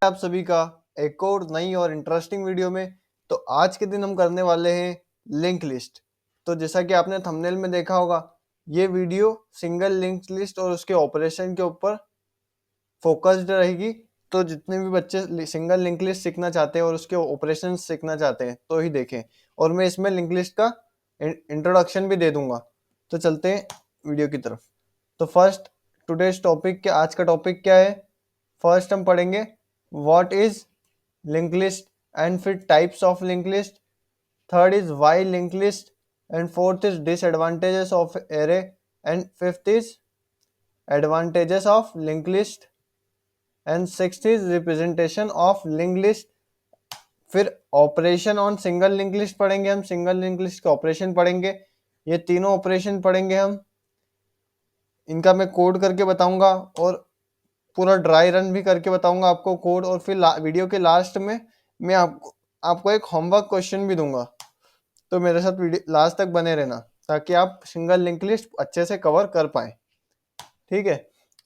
आप सभी का एक और नई और इंटरेस्टिंग वीडियो में। तो आज के दिन हम करने वाले हैं लिंक लिस्ट। तो जैसा कि आपने थंबनेल में देखा होगा, ये वीडियो सिंगल लिंक लिस्ट और उसके ऑपरेशन के ऊपर फोकस्ड रहेगी। तो जितने भी बच्चे सिंगल लिंक लिस्ट सीखना चाहते हैं और उसके ऑपरेशन सीखना चाहते हैं तो ही देखें, और मैं इसमें लिंक लिस्ट का इंट्रोडक्शन भी दे दूंगा। तो चलते हैं वीडियो की तरफ। तो फर्स्ट टुडेज टॉपिक क्या, आज का टॉपिक क्या है? फर्स्ट हम पढ़ेंगे what is link list, and फिर types of link list. Third is why link list, and fourth is disadvantages of array, and fifth is advantages of link list, and sixth is representation of link list. फिर operation on single link list पढ़ेंगे हम, single link list के operation पढ़ेंगे। ये तीनों operation पढ़ेंगे हम, इनका मैं कोड करके बताऊंगा और पूरा ड्राई रन भी करके बताऊंगा आपको कोड। और फिर वीडियो के लास्ट में मैं आपको एक होमवर्क क्वेश्चन भी दूंगा। तो मेरे साथ वीडियो लास्ट तक बने रहना ताकि आप सिंगल लिंक लिस्ट अच्छे से कवर कर पाए। ठीक है,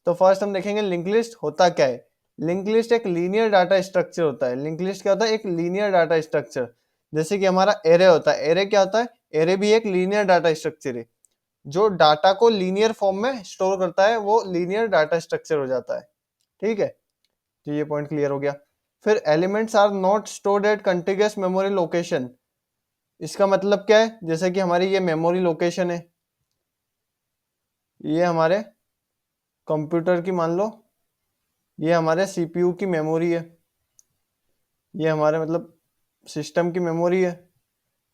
तो फर्स्ट हम देखेंगे लिंक लिस्ट होता क्या है। लिंक लिस्ट एक लीनियर डाटा स्ट्रक्चर होता है। लिंक लिस्ट क्या होता है? एक लीनियर डाटा स्ट्रक्चर। जैसे कि हमारा एरे होता है। एरे क्या होता है? एरे भी एक लीनियर डाटा स्ट्रक्चर है। जो डाटा को लीनियर फॉर्म में स्टोर करता है वो लीनियर डाटा स्ट्रक्चर हो जाता है। ठीक है, तो ये पॉइंट क्लियर हो गया। फिर elements are not stored at continuous memory location. इसका मतलब क्या है? जैसे कि हमारी ये मेमोरी लोकेशन है, ये हमारे कंप्यूटर की मान लो, ये हमारे सीपीयू की मेमोरी है, ये हमारे मतलब सिस्टम की मेमोरी है।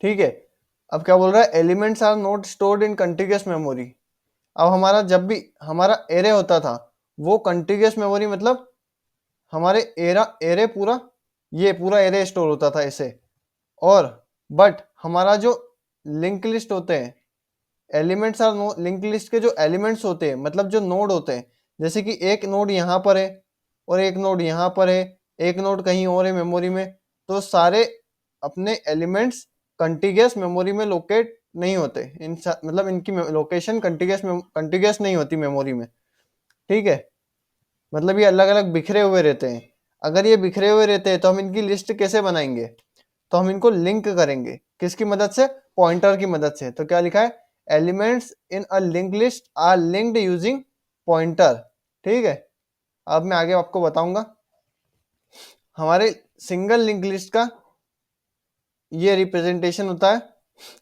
ठीक है, अब क्या बोल रहा है? Elements are not stored in continuous memory. अब हमारा जब भी हमारा एरे होता था वो कंटिन्यूअस मेमोरी, मतलब हमारे एरे पूरा, ये पूरा एरे स्टोर होता था ऐसे। और बट हमारा जो लिंक लिस्ट होते हैं, elements are no, link list के जो एलिमेंट्स होते हैं मतलब जो नोड होते हैं, जैसे कि एक नोड यहाँ पर है और एक नोड यहाँ पर है, एक नोड कहीं और है मेमोरी में, तो सारे अपने एलिमेंट्स कंटिन्यूअस मेमोरी में लोकेट नहीं होते। मतलब इनकी लोकेशन कंटिन्यूअस नहीं होती मेमोरी में। ठीक है, मतलब ये अलग अलग बिखरे हुए रहते हैं। अगर ये बिखरे हुए रहते हैं तो हम इनकी लिस्ट कैसे बनाएंगे? तो हम इनको लिंक करेंगे। किसकी मदद से? पॉइंटर की मदद से। तो क्या लिखा है? Elements in a link list are linked using pointer. ठीक है, अब मैं आगे आपको बताऊंगा। हमारे सिंगल लिंक लिस्ट का ये रिप्रेजेंटेशन होता है।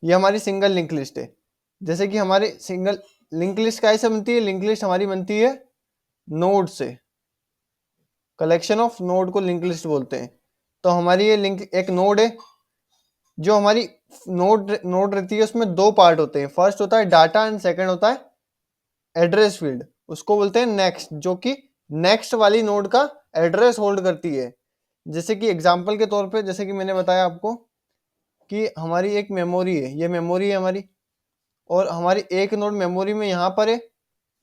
ये हमारी सिंगल लिंक लिस्ट है। जैसे कि हमारी सिंगल लिंक लिस्ट कैसे बनती है? लिंक लिस्ट हमारी बनती है नोड से। कलेक्शन ऑफ नोड को लिंक लिस्ट बोलते हैं। तो हमारी ये लिंक एक नोड है। जो हमारी नोड रहती है उसमें दो पार्ट होते हैं। फर्स्ट होता है डाटा एंड सेकंड होता है एड्रेस फील्ड। उसको बोलते हैं नेक्स्ट, जो कि नेक्स्ट वाली नोड का एड्रेस होल्ड करती है। जैसे कि एग्जांपल के तौर पे, जैसे कि मैंने बताया आपको कि हमारी एक मेमोरी है, ये मेमोरी है हमारी, और हमारी एक नोड मेमोरी में यहाँ पर है,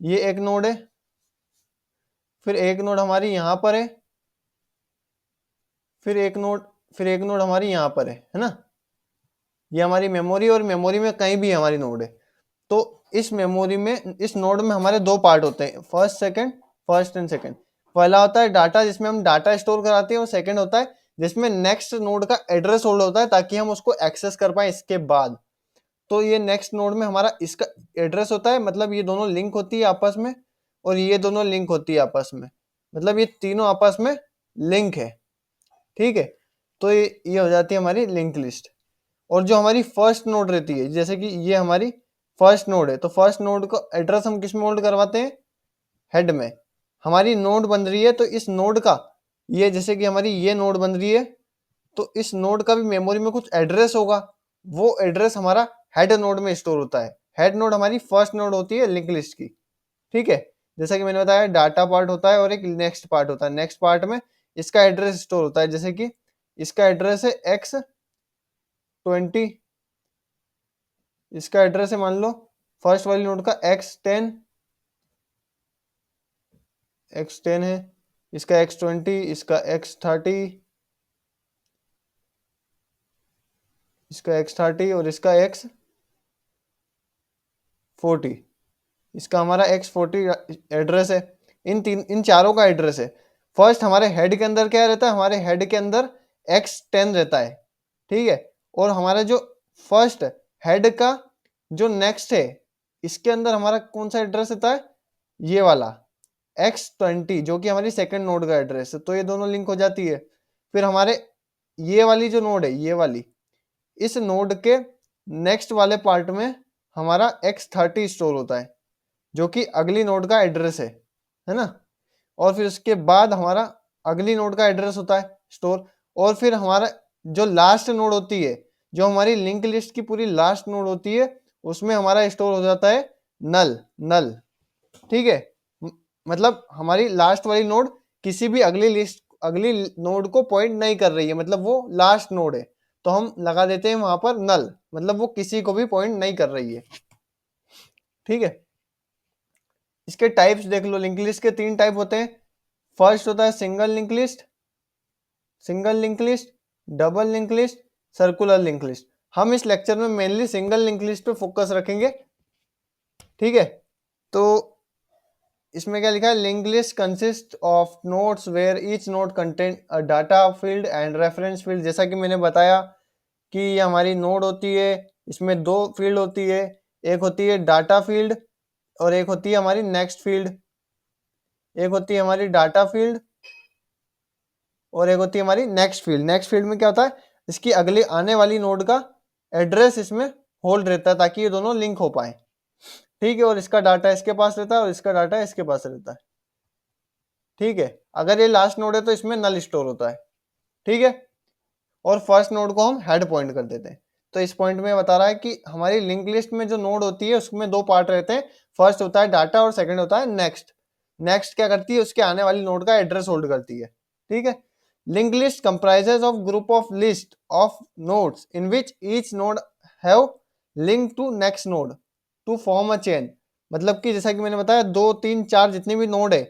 ये एक नोड है। फिर एक नोड हमारी यहाँ पर है, फिर एक नोड हमारी यहाँ पर है ना। ये हमारी मेमोरी, और मेमोरी में कहीं भी हमारी नोड है। तो इस मेमोरी में, इस नोड में हमारे दो पार्ट होते हैं, फर्स्ट एंड सेकंड। पहला होता है डाटा, जिसमें हम डाटा स्टोर कराते हैं, और सेकंड होता है जिसमें नेक्स्ट नोड का एड्रेस होल्ड होता है ताकि हम उसको एक्सेस कर पाए इसके बाद। तो ये नेक्स्ट नोड में हमारा इसका एड्रेस होता है, मतलब ये दोनों लिंक होती है आपस में, और ये दोनों लिंक होती है आपस में, मतलब ये तीनों आपस में लिंक है। ठीक है, तो ये हो जाती है हमारी लिंक लिस्ट। और जो हमारी फर्स्ट नोड रहती है, जैसे कि ये हमारी फर्स्ट नोड है, तो फर्स्ट नोड को एड्रेस हम किस में होल्ड करवाते हैं? हेड में। हमारी नोड बन रही है तो इस नोड का, ये जैसे कि हमारी ये नोड बन रही है, तो इस नोड का भी मेमोरी में कुछ एड्रेस होगा। वो एड्रेस हमारा हेड नोड में स्टोर होता है। हेड नोड हमारी फर्स्ट नोड होती है लिंक लिस्ट की। ठीक है, जैसा कि मैंने बताया डाटा पार्ट होता है और एक नेक्स्ट पार्ट होता है। नेक्स्ट पार्ट में इसका एड्रेस स्टोर होता है, जैसे कि इसका एड्रेस है X20, इसका एड्रेस है मान लो फर्स्ट वाली नोड का X10 है, इसका X20, इसका X30, इसका X30 और इसका X40। इसका हमारा X40 एड्रेस है। इन चारों का एड्रेस है। फर्स्ट हमारे हेड के अंदर क्या रहता है, हमारे हेड के अंदर x10 रहता है, ठीक है। और हमारा जो फर्स्ट हेड का जो नेक्स्ट है, इसके अंदर हमारा कौन सा एड्रेस रहता है, ये वाला x20, जो कि हमारी सेकंड नोड का एड्रेस है। तो ये दोनों लिंक हो जाती है। फिर हमारे ये वाली जो नोड है, ये वाली, इस नोड के नेक्स्ट वाले पार्ट में हमारा x30 स्टोर होता है, जो कि अगली नोड का एड्रेस है ना। और फिर उसके बाद हमारा अगली नोड का एड्रेस होता है स्टोर। और फिर हमारा जो लास्ट नोड होती है, जो हमारी लिंक लिस्ट की पूरी लास्ट नोड होती है, उसमें हमारा स्टोर हो जाता है नल नल, ठीक है। मतलब हमारी लास्ट वाली नोड किसी भी अगली नोड को पॉइंट नहीं कर रही है, मतलब वो लास्ट नोड है, तो हम लगा देते हैं वहां पर नल, मतलब वो किसी को भी पॉइंट नहीं कर रही है, ठीक है। इसके टाइप्स देख लो, लिंक लिस्ट के 3 टाइप होते हैं। फर्स्ट होता है single link list, double link list, circular link list. हम इस लेक्चर में मेनली सिंगल लिंक लिस्ट पे फोकस रखेंगे, ठीक है। तो इसमें क्या लिखा है, link list consist of nodes where each node contain a data field and reference field. जैसा कि मैंने बताया कि ये हमारी नोड होती है, इसमें 2 फील्ड होती है, एक होती है डाटा फील्ड और एक होती है हमारी नेक्स्ट फील्ड। एक होती है हमारी डाटा फील्ड और एक होती है हमारी नेक्स्ट फील्ड। नेक्स्ट फील्ड में क्या होता है, इसकी अगली आने वाली नोड का एड्रेस इसमें होल्ड रहता है, ताकि ये दोनों लिंक हो पाए, ठीक है। और इसका डाटा इसके पास रहता है और इसका डाटा इसके पास रहता है, ठीक है। अगर ये लास्ट नोड है तो इसमें नल स्टोर होता है, ठीक है। और फर्स्ट नोड को हम हेड पॉइंट कर देते हैं। तो इस पॉइंट में बता रहा है कि हमारी लिंक लिस्ट में जो नोड होती है उसमें 2 पार्ट रहते हैं। फर्स्ट होता है डाटा और सेकंड होता है नेक्स्ट। नेक्स्ट क्या करती है, उसके आने वाली नोड का एड्रेस होल्ड करती है, ठीक है। Link list comprises of group of list of nodes in which each node have link to next node to form a chain. मतलब कि जैसा कि मैंने बताया 2 3 4 जितनी भी नोड है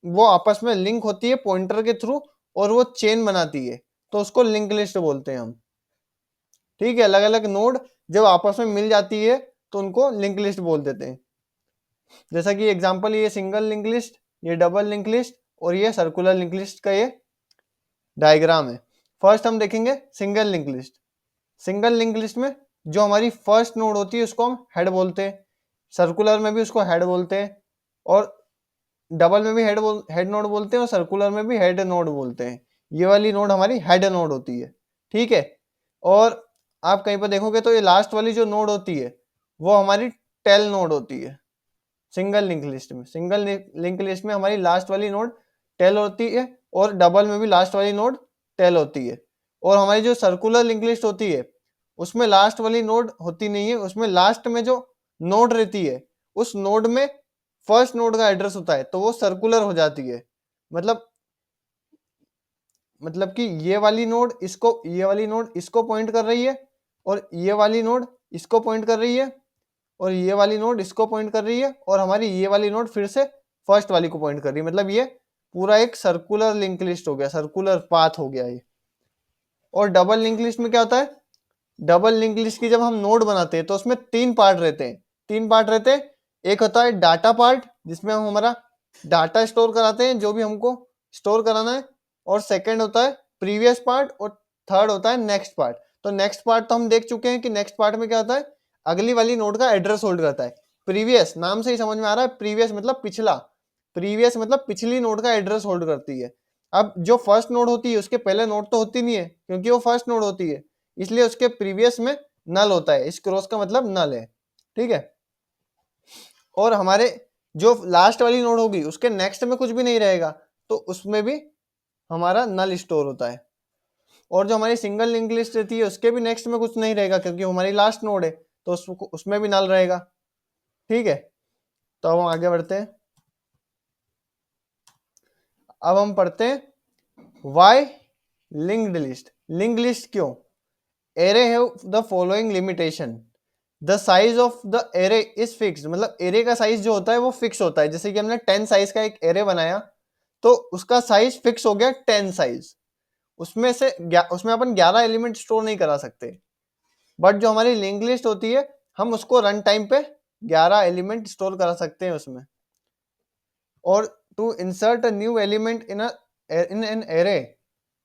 वो आपस में लिंक होती है पॉइंटर के थ्रू और वो चेन बनाती है, तो उसको लिंक लिस्ट बोलते हैं हम, ठीक है। अलग अलग नोड जब आपस में मिल जाती है तो उनको लिंक लिस्ट बोल देते हैं। जैसा कि एग्जांपल, ये सिंगल लिंक लिस्ट, ये डबल लिंक लिस्ट और ये सर्कुलर लिंक लिस्ट का ये डायग्राम है। फर्स्ट हम देखेंगे single link list. Single link list में जो हमारी फर्स्ट नोड होती है उसको हम हेड बोलते हैं, सर्कुलर में भी उसको हेड बोलते हैं, और डबल में भी हेड नोड बोलते हैं, और सर्कुलर में भी हेड नोड बोलते हैं। ये वाली नोड हमारी हेड नोड होती है, ठीक है। और आप कहीं पर देखोगे तो ये लास्ट वाली जो नोड होती है वो हमारी टेल नोड होती है। सिंगल लिंक लिस्ट में, हमारी लास्ट वाली नोड टेल होती है, और डबल में भी लास्ट वाली नोड टेल होती है। और हमारी जो सर्कुलर लिंक लिस्ट होती है उसमें लास्ट वाली नोड होती नहीं है, उसमें लास्ट में जो नोड रहती है उस नोड में फर्स्ट नोड का एड्रेस होता है, तो वो सर्कुलर हो जाती है। मतलब कि ये वाली नोड इसको पॉइंट कर रही है, और ये वाली नोड इसको पॉइंट कर रही है, और ये वाली नोड इसको पॉइंट कर रही है, और हमारी ये वाली नोड फिर से फर्स्ट वाली को पॉइंट कर रही है। मतलब ये पूरा एक सर्कुलर लिंक लिस्ट हो गया, सर्कुलर पाथ हो गया ये। और डबल लिंक लिस्ट में क्या होता है, डबल लिंक लिस्ट की जब हम नोड बनाते हैं तो उसमें 3 पार्ट रहते हैं। एक होता है डाटा पार्ट, जिसमें हम हमारा डाटा स्टोर कराते हैं जो भी हमको स्टोर कराना है। और सेकंड होता है प्रीवियस पार्ट, और थर्ड होता है नेक्स्ट पार्ट। तो नेक्स्ट पार्ट तो हम देख चुके हैं कि नेक्स्ट पार्ट में क्या होता है, अगली वाली नोड का एड्रेस होल्ड करता है। प्रीवियस नाम से ही समझ में आ रहा है, प्रीवियस मतलब पिछला, प्रीवियस मतलब पिछली नोड का एड्रेस होल्ड करती है। अब जो फर्स्ट नोड होती है उसके पहले नोड तो होती नहीं है, क्योंकि वो फर्स्ट नोड होती है, इसलिए उसके प्रीवियस में नल होता है। इस क्रॉस का मतलब नल है, ठीक है। और हमारे जो लास्ट वाली नोड होगी उसके नेक्स्ट में कुछ भी नहीं रहेगा, तो उसमें भी हमारा नल स्टोर होता है। और जो हमारी सिंगल लिंक लिस्ट रहती है उसके भी नेक्स्ट में कुछ नहीं रहेगा, क्योंकि हमारी लास्ट नोड है, तो उसमें भी नल रहेगा, ठीक है। तो अब हम आगे बढ़ते हैं। अब हम पढ़ते हैं why linked list. Linked list क्यों, array have the following limitation, the size of the array is fixed. मतलब एरे का साइज जो होता है वो फिक्स होता है। जैसे कि हमने 10 साइज का एक एरे बनाया तो उसका साइज फिक्स हो गया 10 साइज। उसमें अपन 11 एलिमेंट स्टोर नहीं करा सकते, बट जो हमारी लिंक लिस्ट होती है हम उसको रन टाइम पे 11 एलिमेंट स्टोर करा सकते हैं उसमें। और to insert a new element in a in an array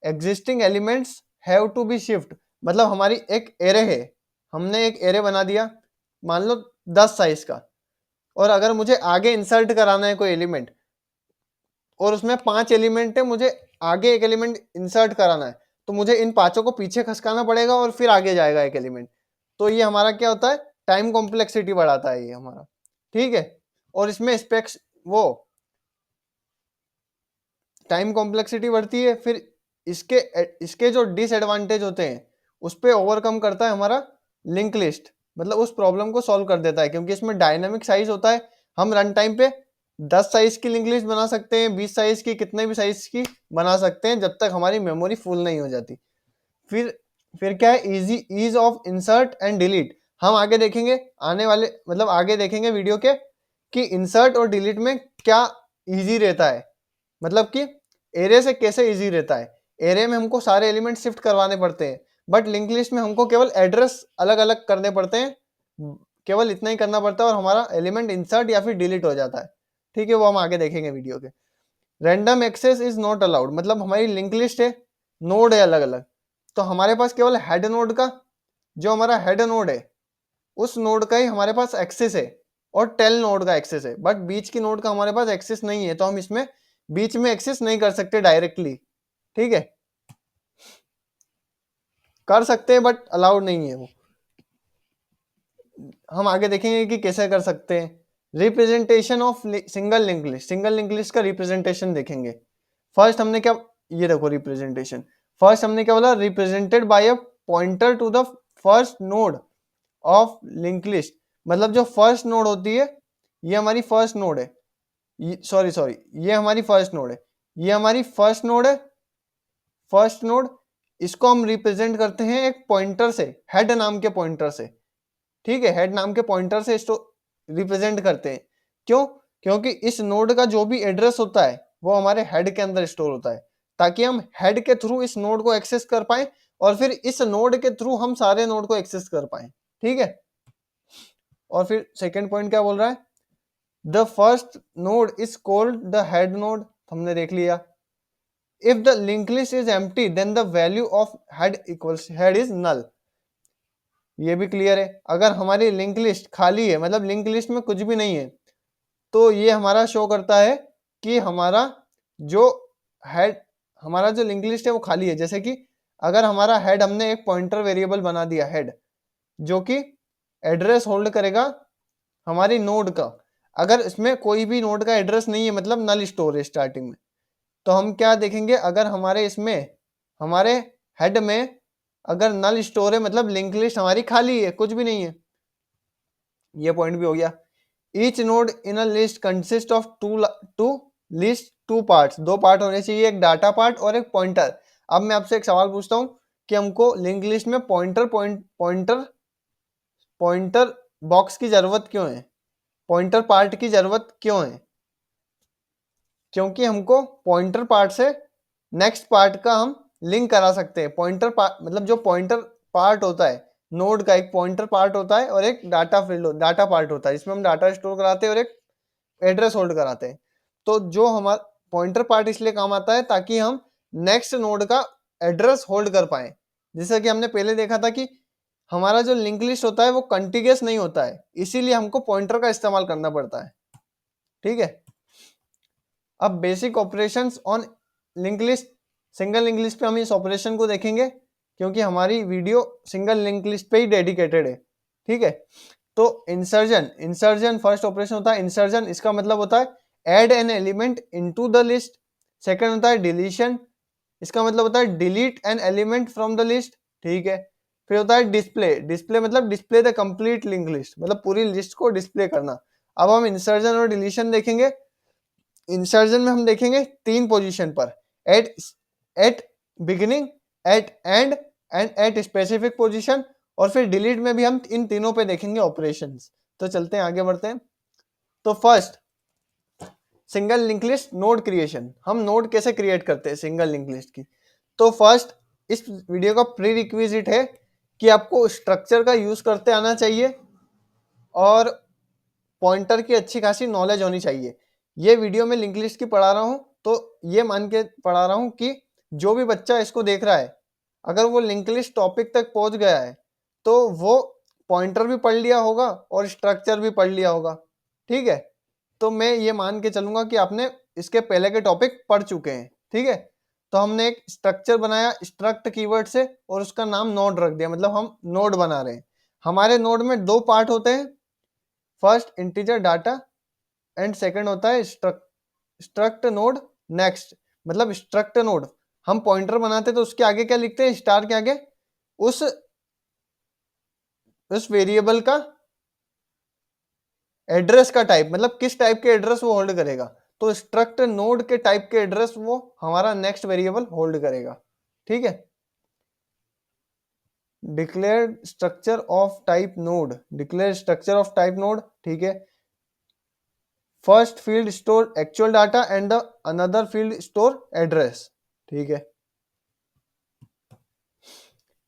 existing elements have to be shift, मतलब हमारी एक एरे है, हमने एक एरे बना दिया मान लो 10 साइज का, और अगर मुझे आगे इंसर्ट कराना है कोई एलिमेंट और उसमें 5 एलिमेंट है, मुझे आगे एक एलिमेंट इंसर्ट कराना है, तो मुझे इन पांचों को पीछे खसकाना पड़ेगा और फिर आगे जाएगा एक एलिमेंट। तो ये हमारा क्या होता है, टाइम कॉम्प्लेक्सिटी बढ़ाता है ये हमारा, ठीक है। और इसमें स्पेक्स वो टाइम कॉम्प्लेक्सिटी बढ़ती है, फिर इसके इसके जो डिसएडवांटेज होते हैं उस पर ओवरकम करता है हमारा लिंक लिस्ट, मतलब उस प्रॉब्लम को सॉल्व कर देता है, क्योंकि इसमें डायनामिक साइज होता है। हम रन टाइम पे 10 साइज की लिंक लिस्ट बना सकते हैं, 20 साइज की, कितने भी साइज की बना सकते हैं, जब तक हमारी मेमोरी फुल नहीं हो जाती। फिर क्या है, easy ease of insert and delete. हम आगे देखेंगे, आने वाले मतलब आगे देखेंगे वीडियो के कि इंसर्ट और डिलीट में क्या इजी रहता है, मतलब कि एरे से कैसे इजी रहता है। एरे में हमको सारे एलिमेंट शिफ्ट करवाने पड़ते हैं, बट लिंक लिस्ट में हमको केवल एड्रेस अलग अलग करने पड़ते हैं, केवल इतना ही करना पड़ता है और हमारा एलिमेंट इंसर्ट या फिर डिलीट हो जाता है, ठीक है। वो हम आगे देखेंगे वीडियो के। Random access is not allowed, मतलब हमारी लिंक लिस्ट है, नोड है अलग अलग, तो हमारे पास केवल हेड नोड का, जो हमारा हेड नोड है उस नोड का ही हमारे पास एक्सेस है, और टेल नोड का एक्सेस है, बट बीच की नोड का हमारे पास एक्सेस नहीं है, तो हम इसमें बीच में एक्सेस नहीं कर सकते डायरेक्टली, ठीक है। कर सकते हैं बट अलाउड नहीं है वो। हम आगे देखेंगे कि कैसे कर सकते हैं। Representation of single link list, single link list का रिप्रेजेंटेशन देखेंगे। फर्स्ट हमने क्या, ये देखो रिप्रेजेंटेशन, फर्स्ट हमने क्या बोला, represented by a pointer to the first node of link list, मतलब जो फर्स्ट नोड होती है ये हमारी फर्स्ट नोड है, सॉरी ये हमारी फर्स्ट नोड है, ये हमारी फर्स्ट नोड है, फर्स्ट नोड, इसको हम रिप्रेजेंट करते हैं एक पॉइंटर से, हेड नाम के पॉइंटर से, ठीक है। हेड नाम के पॉइंटर से इसको रिप्रेजेंट करते हैं, क्यों, क्योंकि इस नोड का जो भी एड्रेस होता है वो हमारे हेड के अंदर स्टोर होता है, ताकि हम हेड के थ्रू इस नोड को एक्सेस कर पाए और फिर इस नोड के थ्रू हम सारे नोड को एक्सेस कर पाए, ठीक है। और फिर सेकेंड पॉइंट क्या बोल रहा है, the first node is called the head node, हमने देख लिया। If the link list is empty then the value of head equals head is null, ये भी क्लियर है। अगर हमारी लिंक लिस्ट खाली है, मतलब लिंक लिस्ट में कुछ भी नहीं है, तो ये हमारा शो करता है कि हमारा जो हेड, हमारा जो लिंक लिस्ट है वो खाली है। जैसे कि अगर हमारा हेड, हमने एक पॉइंटर वेरिएबल बना दिया हेड, जो कि एड्रेस होल्ड करेगा हमारी नोड का, अगर इसमें कोई भी नोड का एड्रेस नहीं है, मतलब नल स्टोर है स्टार्टिंग में, तो हम क्या देखेंगे, अगर हमारे इसमें, हमारे हेड में अगर नल स्टोर है, मतलब लिंक लिस्ट हमारी खाली है, कुछ भी नहीं है, ये पॉइंट भी हो गया। Each node in a list consist of two list two parts, दो पार्ट होने चाहिए, एक डाटा पार्ट और एक पॉइंटर। अब मैं आपसे एक सवाल पूछता हूँ कि हमको लिंक लिस्ट में पॉइंटर बॉक्स की जरूरत क्यों है, पॉइंटर पार्ट की जरूरत क्यों है, क्योंकि हमको पॉइंटर पार्ट से नेक्स्ट पार्ट का हम लिंक करा सकते हैं। पॉइंटर पार्ट मतलब जो पॉइंटर पार्ट होता है नोड का, एक पॉइंटर पार्ट होता है और एक डाटा पार्ट होता है, जिसमें हम डाटा स्टोर कराते हैं और एक एड्रेस होल्ड कराते हैं। तो जो हमारा पॉइंटर पार्ट इसलिए काम आता है ताकि हम नेक्स्ट नोड का एड्रेस होल्ड कर पाए। जैसे कि हमने पहले देखा था कि हमारा जो लिंक लिस्ट होता है वो कंटिन्यूअस नहीं होता है, इसीलिए हमको पॉइंटर का इस्तेमाल करना पड़ता है, ठीक है। अब basic operations on link list, single link list पे हम इस ऑपरेशन को देखेंगे, क्योंकि हमारी वीडियो सिंगल लिंक लिस्ट पे ही डेडिकेटेड है, ठीक है। तो इंसर्जन फर्स्ट ऑपरेशन होता है इंसर्जन, इसका मतलब होता है add an element into the list. Second होता है डिलीशन, इसका मतलब होता है delete an element from the list, ठीक है। फिर होता है डिस्प्ले, डिस्प्ले मतलब display the complete link list, मतलब पूरी लिस्ट को डिस्प्ले करना। अब हम इंसर्जन और डिलीशन देखेंगे। इंसर्जन में हम देखेंगे 3 पोजीशन पर, at at beginning, at end and at specific position. और फिर डिलीट में भी हम इन तीनों पे देखेंगे ऑपरेशंस। तो चलते हैं आगे बढ़ते हैं। तो first single link list node creation, हम नोड कैसे क्रिएट करते हैं सिंगल लिंक लिस्ट की। तो फर्स्ट इस वीडियो का प्री रिक्विजिट है कि आपको स्ट्रक्चर का यूज करते आना चाहिए और पॉइंटर की अच्छी खासी नॉलेज होनी चाहिए। ये वीडियो में लिंक लिस्ट की पढ़ा रहा हूँ, तो ये मान के पढ़ा रहा हूं कि जो भी बच्चा इसको देख रहा है, अगर वो लिंक लिस्ट टॉपिक तक पहुंच गया है तो वो पॉइंटर भी पढ़ लिया होगा और स्ट्रक्चर भी पढ़ लिया होगा। ठीक है, तो मैं ये मान के चलूंगा कि आपने इसके पहले के टॉपिक पढ़ चुके हैं। ठीक है, तो हमने एक स्ट्रक्चर बनाया स्ट्रक्ट कीवर्ड से और उसका नाम नोड रख दिया, मतलब हम नोड बना रहे हैं। हमारे नोड में दो पार्ट होते हैं, first integer data and second होता है स्ट्रक्ट नोड नेक्स्ट। मतलब स्ट्रक्ट नोड हम पॉइंटर बनाते तो उसके आगे क्या लिखते हैं, स्टार के आगे उस वेरिएबल का एड्रेस का टाइप, मतलब किस टाइप के एड्रेस वो होल्ड करेगा। तो स्ट्रक्ट नोड के टाइप के एड्रेस वो हमारा नेक्स्ट वेरिएबल होल्ड करेगा। ठीक है, declare structure of type node, declare structure of type node. ठीक है, first field store actual data and the another field store address. ठीक है,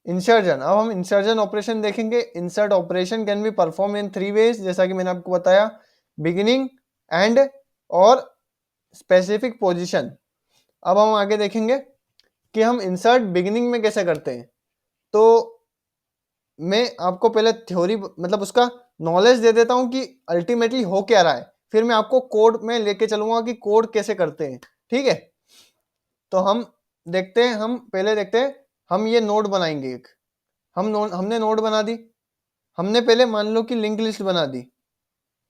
इंसर्जन, अब हम इंसर्जन ऑपरेशन देखेंगे। Insert operation can be perform in 3 ways, जैसा कि मैंने आपको बताया, बिगिनिंग, एंड और स्पेसिफिक पोजीशन। अब हम आगे देखेंगे कि हम इंसर्ट बिगिनिंग में कैसे करते हैं। तो मैं आपको पहले थ्योरी मतलब उसका नॉलेज दे देता हूं कि अल्टीमेटली हो क्या रहा है, फिर मैं आपको कोड में लेके चलूंगा कि कोड कैसे करते हैं। ठीक है, तो हम देखते हैं, हम पहले देखते हैं, हम ये नोड बनाएंगे एक, हमने नोड बना दी। हमने पहले मान लो कि लिंक लिस्ट बना दी।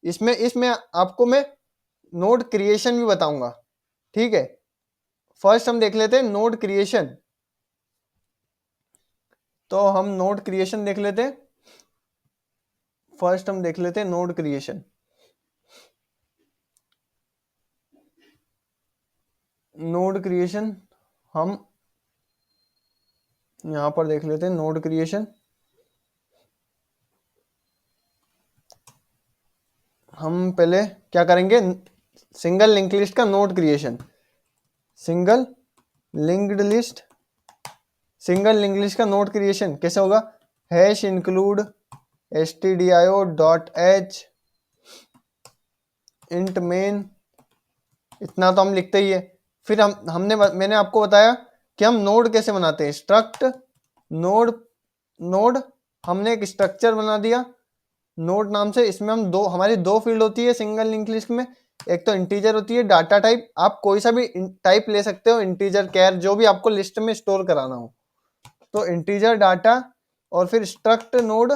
इसमें आपको मैं नोड क्रिएशन भी बताऊंगा। ठीक है, फर्स्ट हम देख लेते हैं नोड क्रिएशन। तो हम नोड क्रिएशन देख लेते हैं। फर्स्ट हम देख लेते हैं नोड क्रिएशन। नोड क्रिएशन हम यहां पर देख लेते हैं नोड क्रिएशन। हम पहले क्या करेंगे, सिंगल लिंक लिस्ट का node creation. Single linked list, single link list का नोड क्रिएशन कैसे होगा, hash include stdio.h int main, इतना तो हम लिखते ही है। फिर मैंने आपको बताया कि हम नोड कैसे बनाते हैं, स्ट्रक्ट नोड। नोड हमने एक स्ट्रक्चर बना दिया नोड नाम से। इसमें हम हमारी दो फील्ड होती है सिंगल लिंक लिस्ट में, एक तो इंटीजर होती है, डाटा टाइप आप कोई सा भी टाइप ले सकते हो, इंटीजर कैर जो भी आपको लिस्ट में स्टोर कराना हो। तो इंटीजर डाटा और फिर स्ट्रक्ट नोड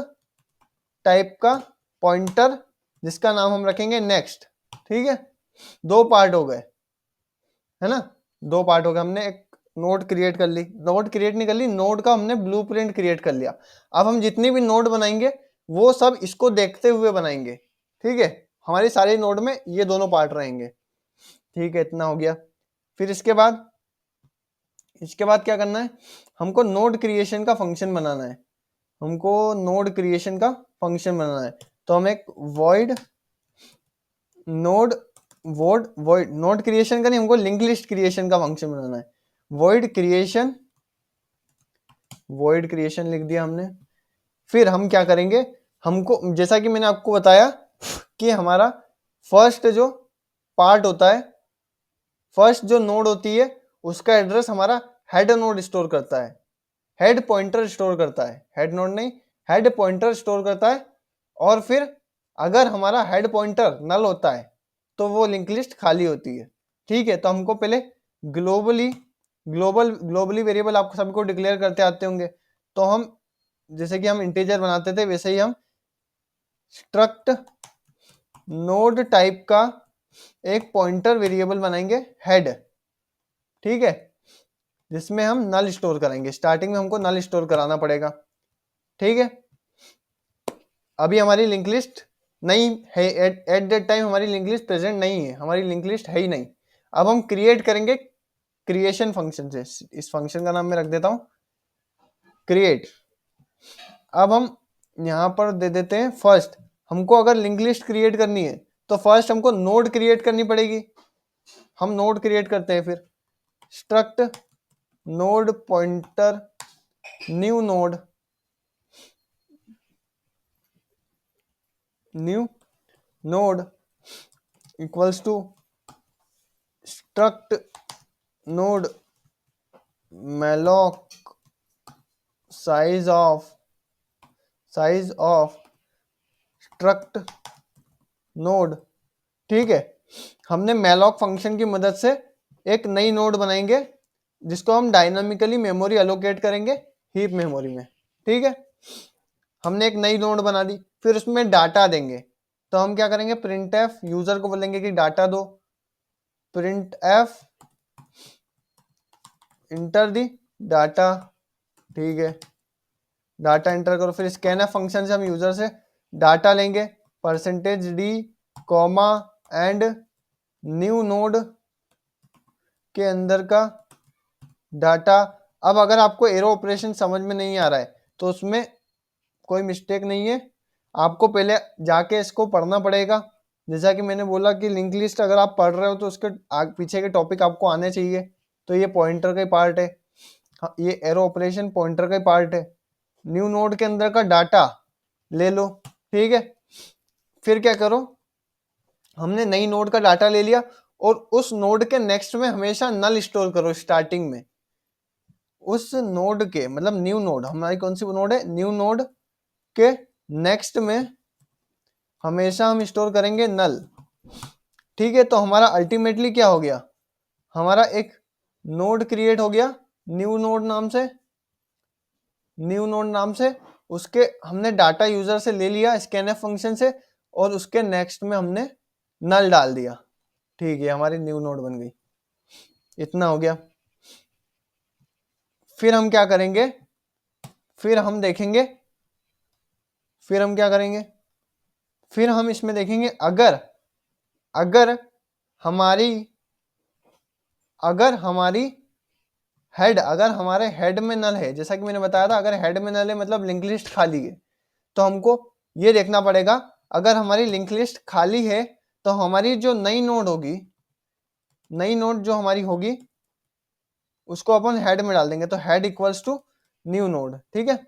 टाइप का पॉइंटर जिसका नाम हम रखेंगे नेक्स्ट। ठीक है, दो पार्ट हो गए, है ना, दो पार्ट हो गए। हमने एक नोड क्रिएट कर ली, नोड क्रिएट नहीं कर ली, नोड का हमने ब्लूप्रिंट क्रिएट कर लिया। अब हम जितनी भी नोड बनाएंगे वो सब इसको देखते हुए बनाएंगे। ठीक है, हमारी सारी नोड में ये दोनों पार्ट रहेंगे। ठीक है, इतना हो गया। फिर इसके बाद क्या करना है, हमको नोड क्रिएशन का फंक्शन बनाना है। हमको नोड क्रिएशन का फंक्शन बनाना है। तो हम एक void node void node creation का नहीं, हमको लिंक लिस्ट क्रिएशन का फंक्शन बनाना है। वॉइड क्रिएशन लिख दिया हमने। फिर हम क्या करेंगे, हमको जैसा कि मैंने आपको बताया कि हमारा फर्स्ट जो पार्ट होता है, फर्स्ट जो नोड होती है उसका एड्रेस हमारा हेड नोड स्टोर करता है, हेड पॉइंटर स्टोर करता है, हेड नोड नहीं, हेड पॉइंटर स्टोर करता है। और फिर अगर हमारा हेड पॉइंटर नल होता है तो वो लिंक लिस्ट खाली होती है। ठीक है, तो हमको पहले ग्लोबली वेरिएबल आपको सबको डिक्लेयर करते आते होंगे। तो हम जैसे कि हम इंटीजर बनाते थे वैसे ही हम स्ट्रक्ट नोड टाइप का एक पॉइंटर वेरिएबल बनाएंगे हेड। ठीक है, जिसमें हम नल स्टोर करेंगे, स्टार्टिंग में हमको नल स्टोर कराना पड़ेगा। ठीक है, अभी हमारी लिंक लिस्ट नहीं है, एट दैट टाइम हमारी लिंक लिस्ट प्रेजेंट नहीं है, हमारी लिंक लिस्ट है ही नहीं। अब हम क्रिएट करेंगे क्रिएशन फंक्शन से, इस फंक्शन का नाम मैं रख देता हूं क्रिएट। अब हम यहां पर दे देते हैं फर्स्ट, हमको अगर लिंक लिस्ट क्रिएट करनी है तो फर्स्ट हमको नोड क्रिएट करनी पड़ेगी। हम नोड क्रिएट करते हैं, फिर struct node pointer new node equals to struct node malloc size of struct node. ठीक है, हमने malloc फंक्शन की मदद से एक नई नोड बनाएंगे जिसको हम डायनामिकली मेमोरी एलोकेट करेंगे हीप मेमोरी में। ठीक है, हमने एक नई नोड बना दी, फिर उसमें डाटा देंगे। तो हम क्या करेंगे, प्रिंट एफ, यूजर को बोलेंगे कि डाटा दो, print F inter the data. ठीक है, डाटा इंटर करो, फिर स्कैनफ फंक्शन से हम यूजर से डाटा लेंगे, percentage D comma and new node के अंदर का डाटा। अब अगर आपको एरो ऑपरेशन समझ में नहीं आ रहा है तो उसमें कोई मिस्टेक नहीं है, आपको पहले जाके इसको पढ़ना पड़ेगा। जैसा कि मैंने बोला कि लिंक लिस्ट अगर आप पढ़ रहे हो तो उसके पीछे के टॉपिक आपको आने चाहिए। तो ये पॉइंटर का ही पार्ट है, ये एरो ऑपरेशन पॉइंटर का ही पार्ट है। न्यू नोड के अंदर का डाटा ले लो। ठीक है, फिर क्या करो, हमने नई नोड का डाटा ले लिया और उस नोड के नेक्स्ट में हमेशा नल स्टोर करो स्टार्टिंग में। उस नोड के मतलब न्यू नोड, हमारी कौन सी नोड है, न्यू नोड के नेक्स्ट में हमेशा हम स्टोर करेंगे नल। ठीक है, तो हमारा अल्टीमेटली क्या हो गया, हमारा एक नोड क्रिएट हो गया न्यू नोड नाम से, न्यू नोड नाम से। उसके हमने डाटा यूजर से ले लिया स्कैनफ फंक्शन से और उसके नेक्स्ट में हमने नल डाल दिया। ठीक है, हमारी न्यू नोड बन गई। इतना हो गया। फिर हम क्या करेंगे, फिर हम देखेंगे, फिर हम क्या करेंगे, फिर हम इसमें देखेंगे अगर अगर हमारी अगर हमारी हेड, अगर हमारे हेड में नल है, जैसा कि मैंने बताया था, अगर हेड में नल है मतलब लिंक लिस्ट खाली है, तो हमको ये देखना पड़ेगा अगर हमारी लिंक लिस्ट खाली है तो हमारी जो नई नोड होगी, नई नोड जो हमारी होगी उसको अपन हेड में डाल देंगे। तो head equals to new node. ठीक है,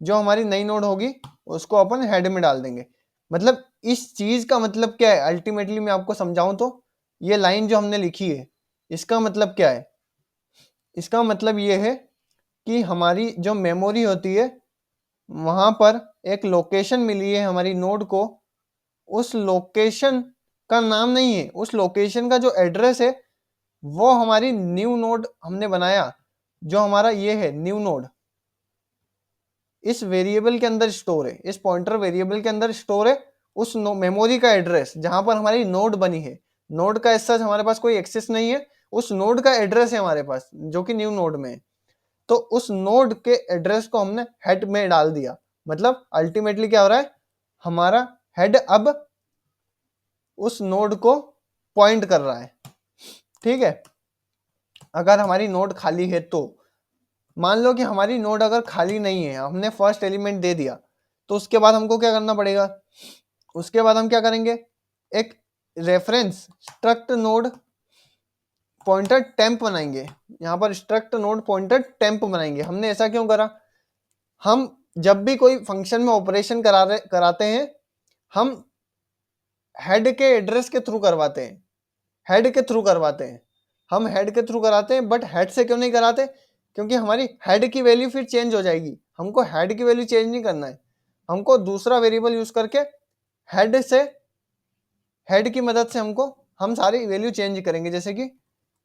जो हमारी नई नोड होगी उसको अपन हेड में डाल देंगे। मतलब इस चीज का मतलब क्या है, अल्टीमेटली मैं आपको समझाऊं तो ये लाइन जो हमने लिखी है इसका मतलब क्या है, इसका मतलब ये है कि हमारी जो मेमोरी होती है वहां पर एक लोकेशन मिली है हमारी नोड को, उस लोकेशन का नाम नहीं है, उस लोकेशन का जो एड्रेस है वो हमारी न्यू नोड हमने बनाया, जो हमारा ये है न्यू नोड, इस वेरिएबल के अंदर स्टोर है, इस पॉइंटर वेरिएबल के अंदर स्टोर है उस मेमोरी का एड्रेस जहां पर हमारी नोड बनी है। नोड का ऐसा हमारे पास कोई एक्सेस नहीं है, उस नोड का एड्रेस है हमारे पास जो कि न्यू नोड में है। तो उस नोड के एड्रेस को हमने हेड में डाल दिया। मतलब अल्टीमेटली क्या हो रहा है, हमारा हेड अब उस नोड को पॉइंट कर रहा है। ठीक है, अगर हमारी नोड खाली है तो मान लो कि हमारी नोड अगर खाली नहीं है, हमने फर्स्ट एलिमेंट दे दिया, तो उसके बाद हमको क्या करना पड़ेगा, उसके बाद हम क्या करेंगे, एक reference struct node pointer temp बनाएंगे। यहाँ पर स्ट्रक्ट नोड पॉइंटर टेम्प बनाएंगे। हमने ऐसा क्यों करा, हम जब भी कोई फंक्शन में ऑपरेशन कराते हैं हम हेड के एड्रेस के थ्रू करवाते हैं, हेड के थ्रू करवाते हैं, हम हेड के थ्रू कराते हैं। बट हेड से क्यों नहीं कराते, क्योंकि हमारी हेड की वैल्यू फिर चेंज हो जाएगी। हमको हेड की वैल्यू चेंज नहीं करना है, हमको दूसरा वेरिएबल यूज करके हेड से, हेड की मदद से हमको हम सारी वैल्यू चेंज करेंगे। जैसे कि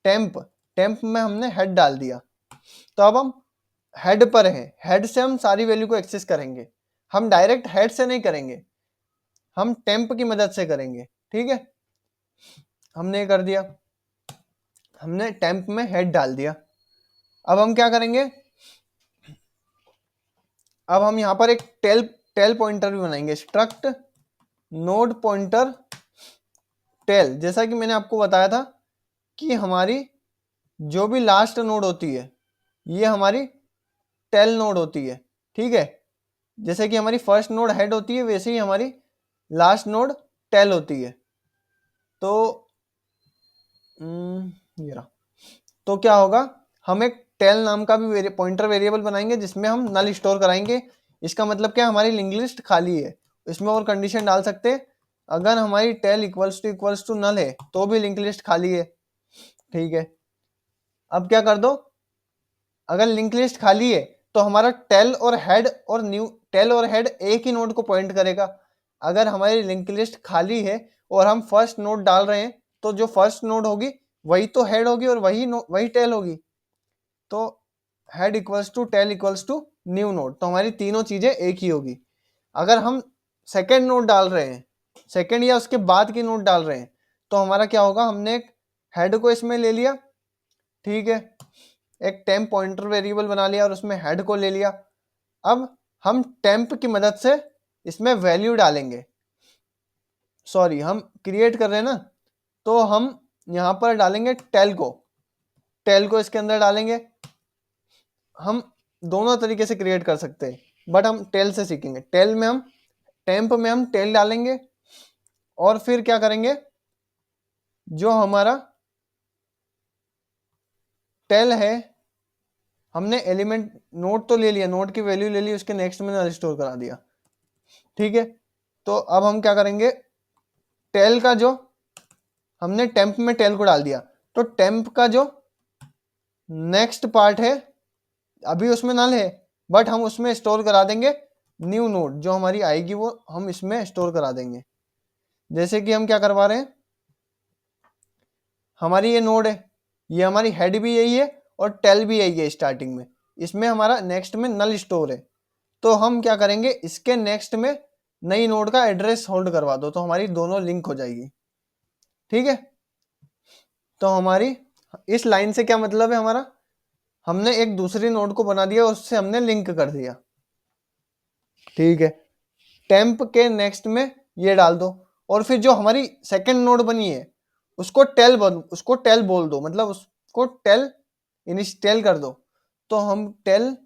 टेम्प, टेम्प में हमने हेड डाल दिया, तो अब हम हेड पर हैं, हेड से हम सारी वैल्यू को एक्सेस करेंगे। हम डायरेक्ट हेड से नहीं करेंगे, हम टेम्प की मदद से करेंगे। ठीक है, हमने ये कर दिया, हमने टेम्प में हेड डाल दिया। अब हम क्या करेंगे, अब हम यहाँ पर एक टेल पॉइंटर भी बनाएंगे, स्ट्रक्ट नोड पॉइंटर टेल। जैसा कि मैंने आपको बताया था कि हमारी जो भी लास्ट नोड होती है ये हमारी टेल नोड होती है। ठीक है, जैसे कि हमारी फर्स्ट नोड हेड होती है वैसे ही हमारी लास्ट नोड टेल होती है। तो ये रहा, तो क्या होगा, हम एक टेल नाम का भी पॉइंटर वेरिएबल बनाएंगे जिसमें हम नल स्टोर कराएंगे। इसका मतलब क्या, हमारी लिंक लिस्ट खाली है, इसमें और कंडीशन डाल सकते हैं, अगर हमारी टेल इक्वल्स टू नल है तो भी लिंक लिस्ट खाली है। ठीक है, अब क्या कर दो, अगर लिंक लिस्ट खाली है तो हमारा टेल और हेड एक ही नोड को पॉइंट करेगा। अगर हमारी लिंक लिस्ट खाली है और हम फर्स्ट नोड डाल रहे हैं तो जो फर्स्ट नोड होगी वही तो हेड होगी और वही टेल होगी। तो head equals to tail equals to new node, तो हमारी तीनों चीजें एक ही होगी। अगर हम सेकेंड नोड डाल रहे हैं, सेकेंड या उसके बाद की नोड डाल रहे हैं, तो हमारा क्या होगा, हमने एक हेड को इसमें ले लिया, ठीक है, एक टेम्प पॉइंटर वेरिएबल बना लिया और उसमें हेड को ले लिया। अब हम टेम्प की मदद से इसमें वैल्यू डालेंगे, सॉरी हम क्रिएट कर रहे हैं ना, तो हम यहां पर डालेंगे टेल को इसके अंदर डालेंगे। हम दोनों तरीके से क्रिएट कर सकते हैं, बट हम टेल से सीखेंगे। टेम्प में हम टेल डालेंगे और फिर क्या करेंगे, जो हमारा टेल है, हमने एलिमेंट नोड तो ले लिया, नोड की वैल्यू ले ली, उसके नेक्स्ट में स्टोर करा दिया, ठीक है। तो अब हम क्या करेंगे, टेल का जो हमने टेम्प में टेल को डाल दिया, तो टेम्प का जो नेक्स्ट पार्ट है अभी उसमें नल है, बट हम उसमें स्टोर करा देंगे न्यू नोड, जो हमारी आएगी वो हम इसमें स्टोर करा देंगे। जैसे कि हम क्या करवा रहे हैं, हमारी ये नोड है, ये हमारी हेड भी यही है और टेल भी यही है स्टार्टिंग में, इसमें हमारा नेक्स्ट में नल स्टोर है। तो हम क्या करेंगे, इसके नेक्स्ट में नई नोड का एड्रेस होल्ड करवा दो, तो हमारी दोनों लिंक हो जाएगी, ठीक है। तो हमारी इस लाइन से क्या मतलब है, हमारा हमने एक दूसरी नोड को बना दिया, उससे हमने लिंक कर दिया, ठीक है। टेम्प के नेक्स्ट में ये डाल दो और फिर जो हमारी सेकंड नोड बनी है उसको टेल बोल दो, मतलब उसको टेल कर दो। तो हम tail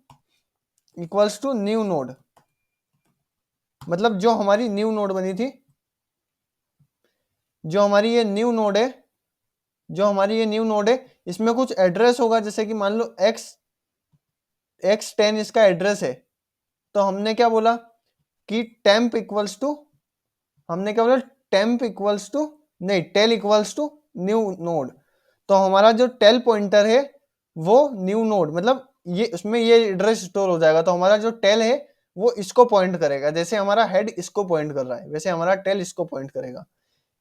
equals to new node, मतलब जो हमारी न्यू नोड बनी थी, जो हमारी ये न्यू नोड है, इसमें कुछ एड्रेस होगा, जैसे कि मान लो x10 इसका एड्रेस है। तो हमने क्या बोला कि टेम्प इक्वल्स टू नहीं, tail equals to new node. तो हमारा जो टेल पॉइंटर है वो न्यू नोड, मतलब ये उसमें ये एड्रेस स्टोर हो जाएगा। तो हमारा जो टेल है वो इसको पॉइंट करेगा, जैसे हमारा हेड इसको पॉइंट कर रहा है वैसे हमारा टेल इसको पॉइंट करेगा।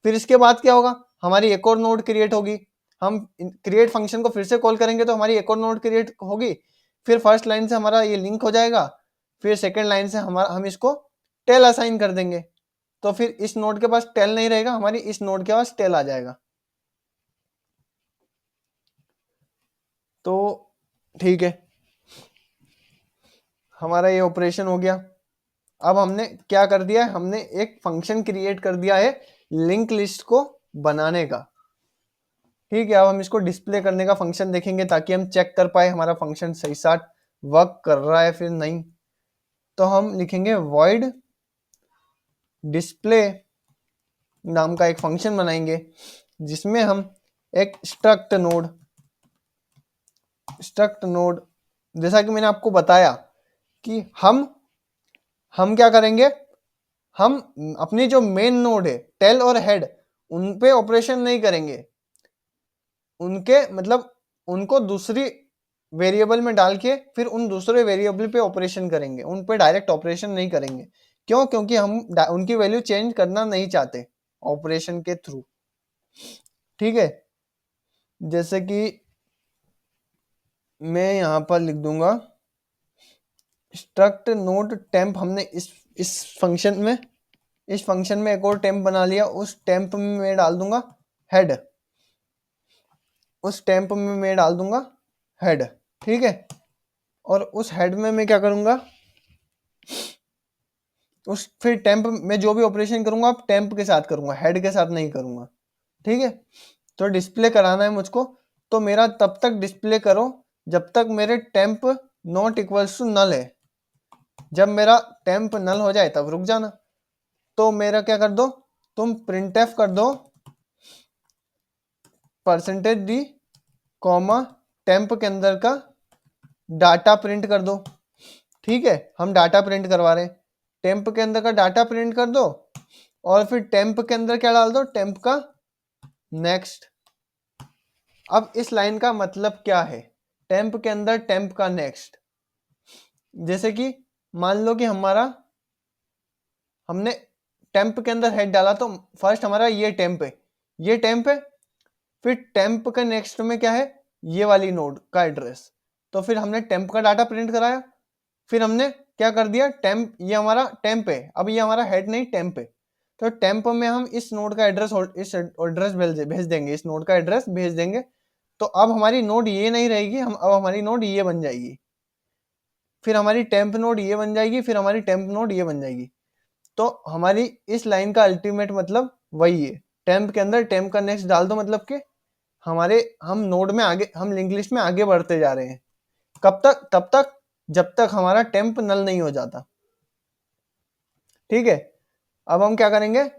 फिर इसके बाद क्या होगा, हमारी एक और नोड क्रिएट होगी, हम क्रिएट फंक्शन को फिर से कॉल करेंगे तो हमारी एक और नोड क्रिएट होगी। फिर फर्स्ट लाइन से हमारा ये लिंक हो जाएगा, फिर सेकेंड लाइन से हम इसको टेल असाइन कर देंगे। तो फिर इस नोड के पास टेल नहीं रहेगा, हमारी इस नोड के पास टेल आ जाएगा। तो ठीक है, हमारा ये ऑपरेशन हो गया। अब हमने क्या कर दिया है, हमने एक फंक्शन क्रिएट कर दिया है लिंक लिस्ट को बनाने का, ठीक है। अब हम इसको डिस्प्ले करने का फंक्शन देखेंगे ताकि हम चेक कर पाए हमारा फंक्शन सही साथ वर्क कर रहा है फिर नहीं। तो हम लिखेंगे void डिस्प्ले नाम का एक फंक्शन बनाएंगे, जिसमें हम एक स्ट्रक्ट नोड, जैसा कि मैंने आपको बताया कि हम क्या करेंगे, हम अपनी जो मेन नोड है टेल और हेड उन पे ऑपरेशन नहीं करेंगे, उनको दूसरी वेरिएबल में डाल के फिर उन दूसरे वेरिएबल पे ऑपरेशन करेंगे, उन पे डायरेक्ट ऑपरेशन नहीं करेंगे। क्यों? क्योंकि हम उनकी वैल्यू चेंज करना नहीं चाहते ऑपरेशन के थ्रू, ठीक है। जैसे कि मैं यहां पर लिख दूंगा स्ट्रक्ट नोड टेम्प, हमने इस फंक्शन में एक और टेम्प बना लिया, उस टेम्प में मैं डाल दूंगा हेड, ठीक है। और उस हेड में मैं क्या करूंगा, फिर टेम्प में जो भी ऑपरेशन करूंगा आप टेम्प के साथ करूंगा, हेड के साथ नहीं करूंगा, ठीक है। तो डिस्प्ले कराना है मुझको, तो मेरा तब तक डिस्प्ले करो जब तक मेरे temp not equals to null है। जब मेरा टेम्प नल हो जाए तब रुक जाना। तो मेरा क्या कर दो, तुम प्रिंटफ कर दो %d कॉमा टेम्प के अंदर का डाटा प्रिंट कर दो, ठीक है। हम डाटा प्रिंट करवा रहे हैं, टेम्प के अंदर का डाटा प्रिंट कर दो और फिर टेम्प के अंदर क्या डाल दो, टेम्प का नेक्स्ट, अब इस लाइन का मतलब क्या है? टेम्प के अंदर टेम्प का नेक्स्ट, जैसे कि मान लो कि हमने टेम्प के अंदर हेड डाला, तो फर्स्ट हमारा ये टेम्प है, ये टेम्प है, फिर टेम्प के नेक्स्ट में क्या है, ये वाली नोड का एड्रेस। तो फिर हमने टेम्प का डाटा प्रिंट कराया, फिर हमने क्या कर दिया, टेम्प, ये हमारा टेम्प है, अब ये हमारा हेड नहीं टेम्प है, तो टेम्प में हम इस नोड का एड्रेस, इस एड्रेस भेज देंगे, इस नोड का एड्रेस भेज देंगे। तो अब हमारी नोड ये नहीं रहेगी, अब हमारी नोड ये बन जाएगी, फिर हमारी टेम्प नोड ये बन जाएगी, फिर हमारी टेम्प नोड ये बन जाएगी। तो हमारी इस लाइन का अल्टीमेट मतलब वही है, टेम्प के अंदर टेम्प का नेक्स्ट डाल दो, मतलब कि हम नोड में आगे, हम लिंक लिस्ट में आगे बढ़ते जा रहे हैं। कब तक? तब तक जब तक हमारा टेम्प नल नहीं हो जाता। ठीक है, अब हम क्या करेंगे,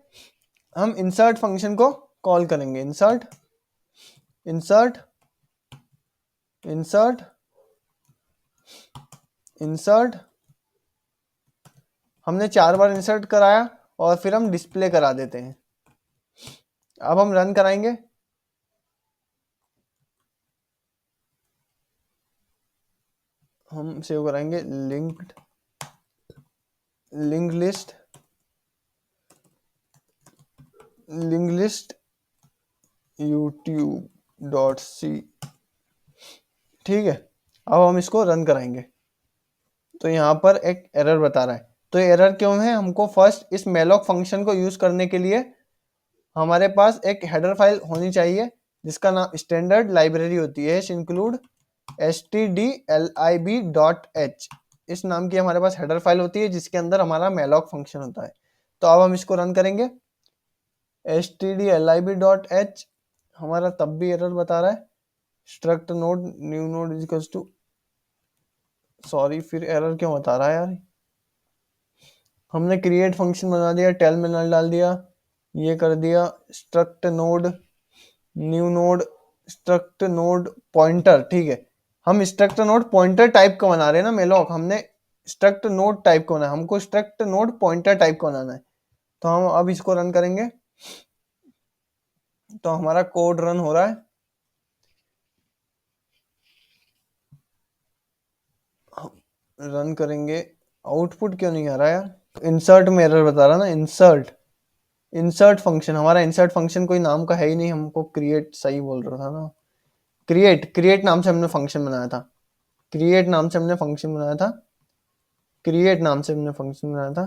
हम इंसर्ट फंक्शन को कॉल करेंगे, इंसर्ट इंसर्ट इंसर्ट इंसर्ट, हमने 4 बार इंसर्ट कराया और फिर हम डिस्प्ले करा देते हैं। अब हम रन कराएंगे, हम सेव कराएंगे लिंक्ड लिंक लिस्ट youtube.c। ठीक है, अब हम इसको रन कराएंगे, तो यहाँ पर एक एरर बता रहा है। तो एरर क्यों है? हमको फर्स्ट इस मेलॉक फंक्शन को यूज करने के लिए हमारे पास एक हेडर फाइल होनी चाहिए, जिसका नाम स्टैंडर्ड लाइब्रेरी होती है, इंक्लूड stdlib.h, इस नाम की हमारे पास हेडर फाइल होती है, जिसके अंदर हमारा मेलॉक फंक्शन होता है। तो अब हम इसको रन करेंगे, stdlib.h, हमारा तब भी एरर बता रहा है, struct node new node is equals to, sorry फिर एरर क्यों बता रहा है यार, हमने क्रिएट फंक्शन बना दिया, टेल में नल डाल दिया, ये कर दिया, struct node new node, struct node pointer. ठीक है, हम स्ट्रक्ट नोड पॉइंटर टाइप का बना रहे हैं ना मेलॉक, हमने स्ट्रक्ट नोड टाइप का बनाना है, हमको स्ट्रक्ट नोड पॉइंटर टाइप का बनाना है। तो हम अब इसको रन करेंगे, तो हमारा कोड रन हो रहा है, रन करेंगे, आउटपुट क्यों नहीं आ रहा यार? इंसर्ट में एरर बता रहा ना, इंसर्ट फंक्शन, हमारा इंसर्ट फंक्शन कोई नाम का है ही नहीं, हमको क्रिएट सही बोल रहा था ना, क्रिएट नाम से हमने फंक्शन बनाया था, क्रिएट नाम से हमने फंक्शन बनाया था, क्रिएट नाम से हमने फंक्शन बनाया था,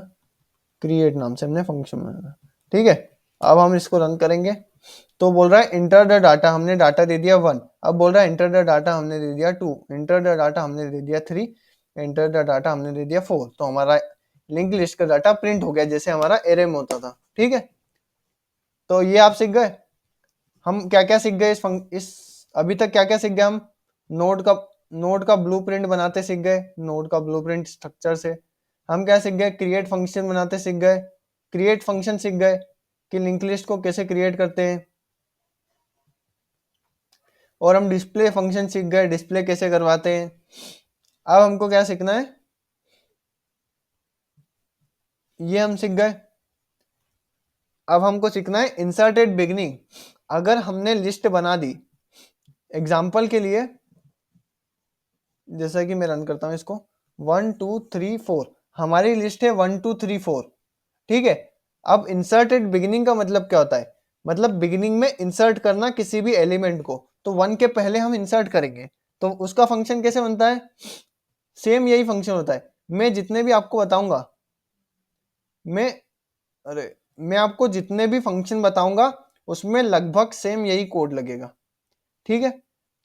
क्रिएट नाम से हमने फंक्शन बनाया था। ठीक है, अब हम इसको रन करेंगे, तो बोल रहा है इंटर द डाटा, हमने डाटा दे दिया 1, अब बोल रहा है इंटर द डाटा, हमने दे दिया 2, इंटर द डाटा हमने दे दिया 3, इंटर द डाटा हमने दे दिया 4। तो हमारा लिंक लिस्ट का डाटा प्रिंट हो गया, जैसे हमारा एरे में होता था। ठीक है, तो ये आप सीख गए, हम क्या क्या सीख गए इस अभी तक क्या क्या सीख गए हम? नोड का ब्लूप्रिंट बनाते सीख गए, नोड का ब्लूप्रिंट स्ट्रक्चर से। हम क्या सीख गए? क्रिएट फंक्शन बनाते सीख गए, क्रिएट फंक्शन सीख गए कि लिंक लिस्ट को कैसे क्रिएट करते हैं। और हम डिस्प्ले फंक्शन सीख गए, डिस्प्ले कैसे करवाते हैं। अब हमको क्या सीखना है, ये हम सीख गए। अब हमको सीखना है इंसर्टेड बिगनिंग। अगर हमने लिस्ट बना दी, एग्जाम्पल के लिए जैसा कि मैं रन करता हूं इसको, 1 2 3 4, हमारी लिस्ट है 1 2 3 4। ठीक है, अब इंसर्टेड बिगिनिंग का मतलब क्या होता है? मतलब बिगिनिंग में इंसर्ट करना किसी भी एलिमेंट को, तो 1 के पहले हम इंसर्ट करेंगे, तो उसका फंक्शन कैसे बनता है? सेम यही फंक्शन होता है। मैं जितने भी आपको बताऊंगा, मैं अरे मैं आपको जितने भी फंक्शन बताऊंगा उसमें लगभग सेम यही कोड लगेगा। ठीक है,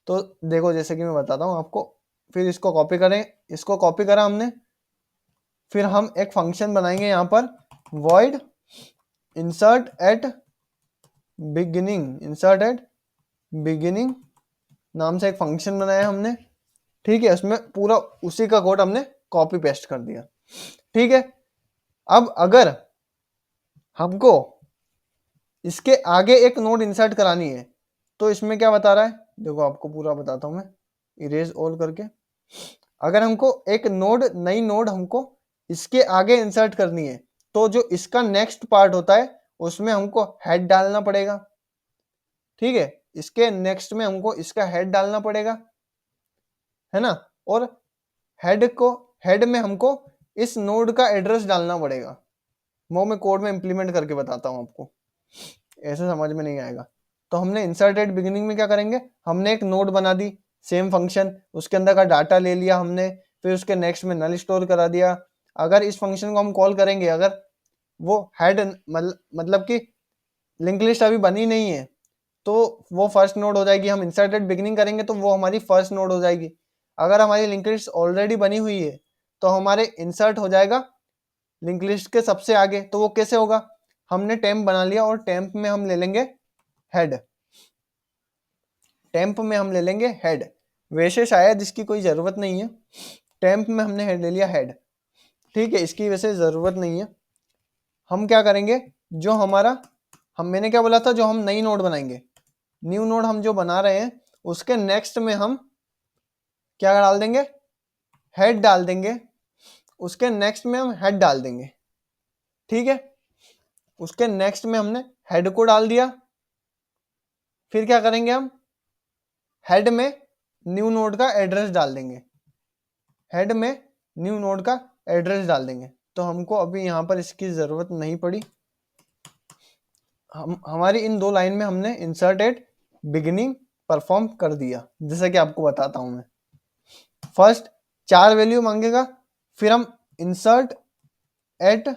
तो देखो जैसे कि मैं बताता हूं आपको, फिर इसको कॉपी करें, इसको कॉपी करा हमने, फिर हम एक फंक्शन बनाएंगे यहाँ पर, void insert at beginning नाम से एक फंक्शन बनाया हमने। ठीक है, उसमें पूरा उसी का कोड हमने कॉपी पेस्ट कर दिया। ठीक है, अब अगर हमको इसके आगे एक नोड इंसर्ट करानी है, तो इसमें क्या बता रहा है, देखो आपको पूरा बताता हूं मैं, इरेज ऑल करके। अगर हमको एक नई नोड हमको इसके आगे इंसर्ट करनी है, तो जो इसका नेक्स्ट पार्ट होता है उसमें हमको हेड डालना पड़ेगा। ठीक है, इसके नेक्स्ट में हमको इसका हेड डालना पड़ेगा, है ना, और हेड में हमको इस नोड का एड्रेस डालना पड़ेगा। वो मैं कोड में इंप्लीमेंट करके बताता हूँ आपको, ऐसे समझ में नहीं आएगा। तो हमने इंसर्ट एट बिगिनिंग में क्या करेंगे, हमने एक नोड बना दी, सेम फंक्शन, उसके अंदर का डाटा ले लिया हमने, फिर उसके नेक्स्ट में नल स्टोर करा दिया। अगर इस फंक्शन को हम कॉल करेंगे, अगर वो हेड मतलब कि लिंक लिस्ट अभी बनी नहीं है, तो वो फर्स्ट नोड हो जाएगी। हम इंसर्ट एट बिगिनिंग करेंगे तो वो हमारी फर्स्ट नोड हो जाएगी। अगर हमारी लिंक लिस्ट ऑलरेडी बनी हुई है तो हमारे इंसर्ट हो जाएगा लिंक लिस्ट के सबसे आगे। तो वो कैसे होगा, हमने टेम्प बना लिया और टेम्प में हम ले लेंगे हेड, टेम्प में हम ले लेंगे हेड। वैसे शायद इसकी कोई ज़रूरत नहीं है, टेम्प में हमने हेड ले लिया हेड, ठीक है, इसकी वैसे ज़रूरत नहीं है। हम क्या करेंगे, जो हमारा मैंने क्या बोला था, जो हम नई नोड बनाएंगे, न्यू नोड हम जो बना रहे हैं, उसके नेक्स्ट में हम क्या डाल देंगे, हेड डाल देंगे। उसके नेक्स्ट में हम हेड डाल देंगे, ठीक है। उसके नेक्स्ट में हमने हेड को डाल दिया। फिर क्या करेंगे, हम हेड में न्यू नोड का एड्रेस डाल देंगे, हेड में न्यू नोड का एड्रेस डाल देंगे। तो हमको अभी यहाँ पर इसकी ज़रूरत नहीं पड़ी। हमारी इन दो लाइन में हमने इंसर्ट एट बिगिनिंग परफॉर्म कर दिया, जैसा कि आपको बताता हूं मैं। फर्स्ट 4 वैल्यू मांगेगा, फिर हम इंसर्ट एट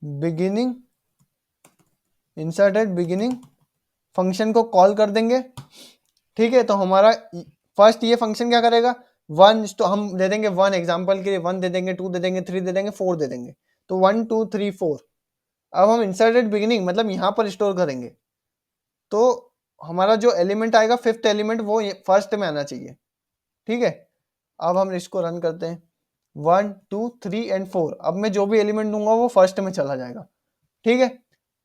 बिगिनिंग फंक्शन को कॉल कर देंगे, ठीक है। तो हमारा फर्स्ट ये फंक्शन क्या करेगा, 1 तो हम दे देंगे 1, एग्जांपल के लिए 1 दे देंगे, 2 दे देंगे, 3 दे देंगे, 4 दे देंगे। तो 1 2 3 4। अब हम इंसर्ट एट बिगिनिंग मतलब यहाँ पर स्टोर करेंगे, तो हमारा जो एलिमेंट आएगा, 5th एलिमेंट, वो फर्स्ट में आना चाहिए, ठीक है। अब हम इसको रन करते हैं, 1 2 3 एंड 4। अब मैं जो भी एलिमेंट दूंगा वो फर्स्ट में चला जाएगा, ठीक है।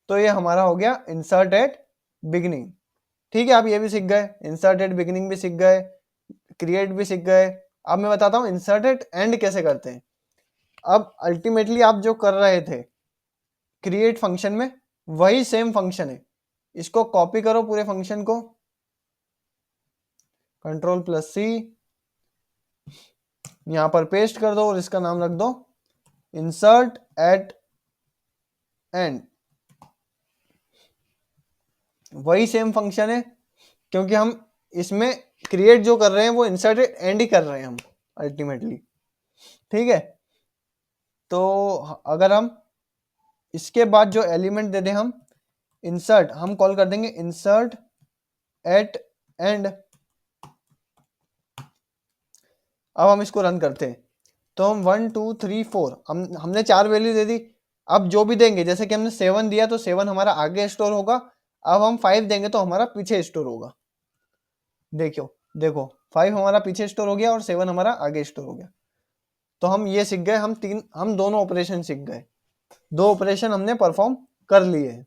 तो ये हमारा हो गया इंसर्ट एट बिगिनिंग, ठीक है। आप ये भी सीख गए, इंसर्ट एट बिगिनिंग भी सीख गए, क्रिएट भी सीख गए। अब मैं बताता हूँ इंसर्ट एट एंड कैसे करते हैं। अब अल्टीमेटली आप जो कर रहे थे क्रिएट फंक्शन में, वही सेम फंक्शन है। इसको कॉपी करो पूरे फंक्शन को, Ctrl+C, यहां पर पेस्ट कर दो और इसका नाम रख दो इंसर्ट एट एंड। वही सेम फंक्शन है, क्योंकि हम इसमें क्रिएट जो कर रहे हैं वो इंसर्ट एट एंड ही कर रहे हैं हम अल्टीमेटली, ठीक है। तो अगर हम इसके बाद जो एलिमेंट दे दें, हम इंसर्ट, हम कॉल कर देंगे इंसर्ट एट एंड। अब हम इसको रन करते हैं, तो हम 1 2 3 4 हमने 4 वैल्यू दे दी। अब जो भी देंगे, जैसे कि हमने 7 दिया तो 7 हमारा आगे स्टोर होगा। अब हम 5 देंगे तो हमारा पीछे स्टोर होगा। देखो 5 हमारा पीछे स्टोर हो गया और 7 हमारा आगे स्टोर हो गया। तो हम ये सीख गए, हम दोनों ऑपरेशन सीख गए, 2 ऑपरेशन हमने परफॉर्म कर लिए।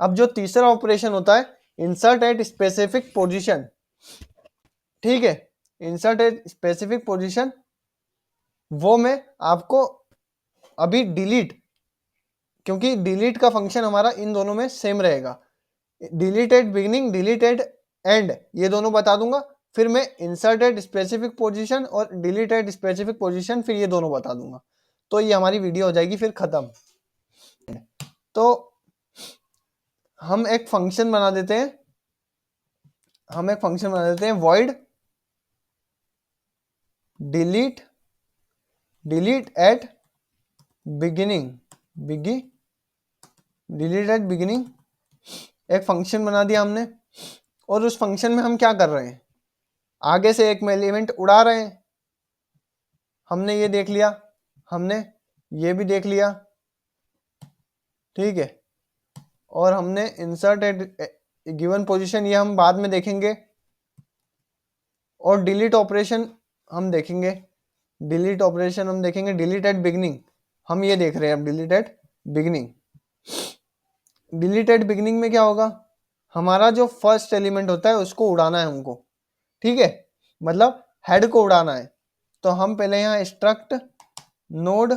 अब जो तीसरा ऑपरेशन होता है इंसर्ट एट स्पेसिफिक पोजीशन, ठीक है। इंसर्ट एट स्पेसिफिक पोजीशन, वो मैं आपको अभी डिलीट, क्योंकि डिलीट का फंक्शन हमारा इन दोनों में सेम रहेगा। Delete at beginning, delete at end, ये दोनों बता दूंगा। फिर मैं इंसर्ट एट स्पेसिफिक पोजीशन और डिलीट एट स्पेसिफिक पोजीशन, फिर ये दोनों बता दूंगा। तो ये हमारी वीडियो हो जाएगी फिर खत्म। तो हम एक फंक्शन बना देते हैं, void delete at beginning, delete at beginning. एक फंक्शन बना दिया हमने, और उस फंक्शन में हम क्या कर रहे हैं, आगे से एक एलिमेंट उड़ा रहे हैं। हमने ये देख लिया, हमने ये भी देख लिया, ठीक है। और हमने इंसर्ट एट गिवन पोजीशन, ये हम बाद में देखेंगे। और डिलीट ऑपरेशन हम देखेंगे, डिलीट एट बिगिनिंग, हम ये देख रहे हैं अब delete at beginning. Delete at beginning में क्या होगा, हमारा जो फर्स्ट एलिमेंट होता है उसको उड़ाना है हमको, ठीक है, मतलब हेड को उड़ाना है। तो हम पहले यहाँ स्ट्रक्ट नोड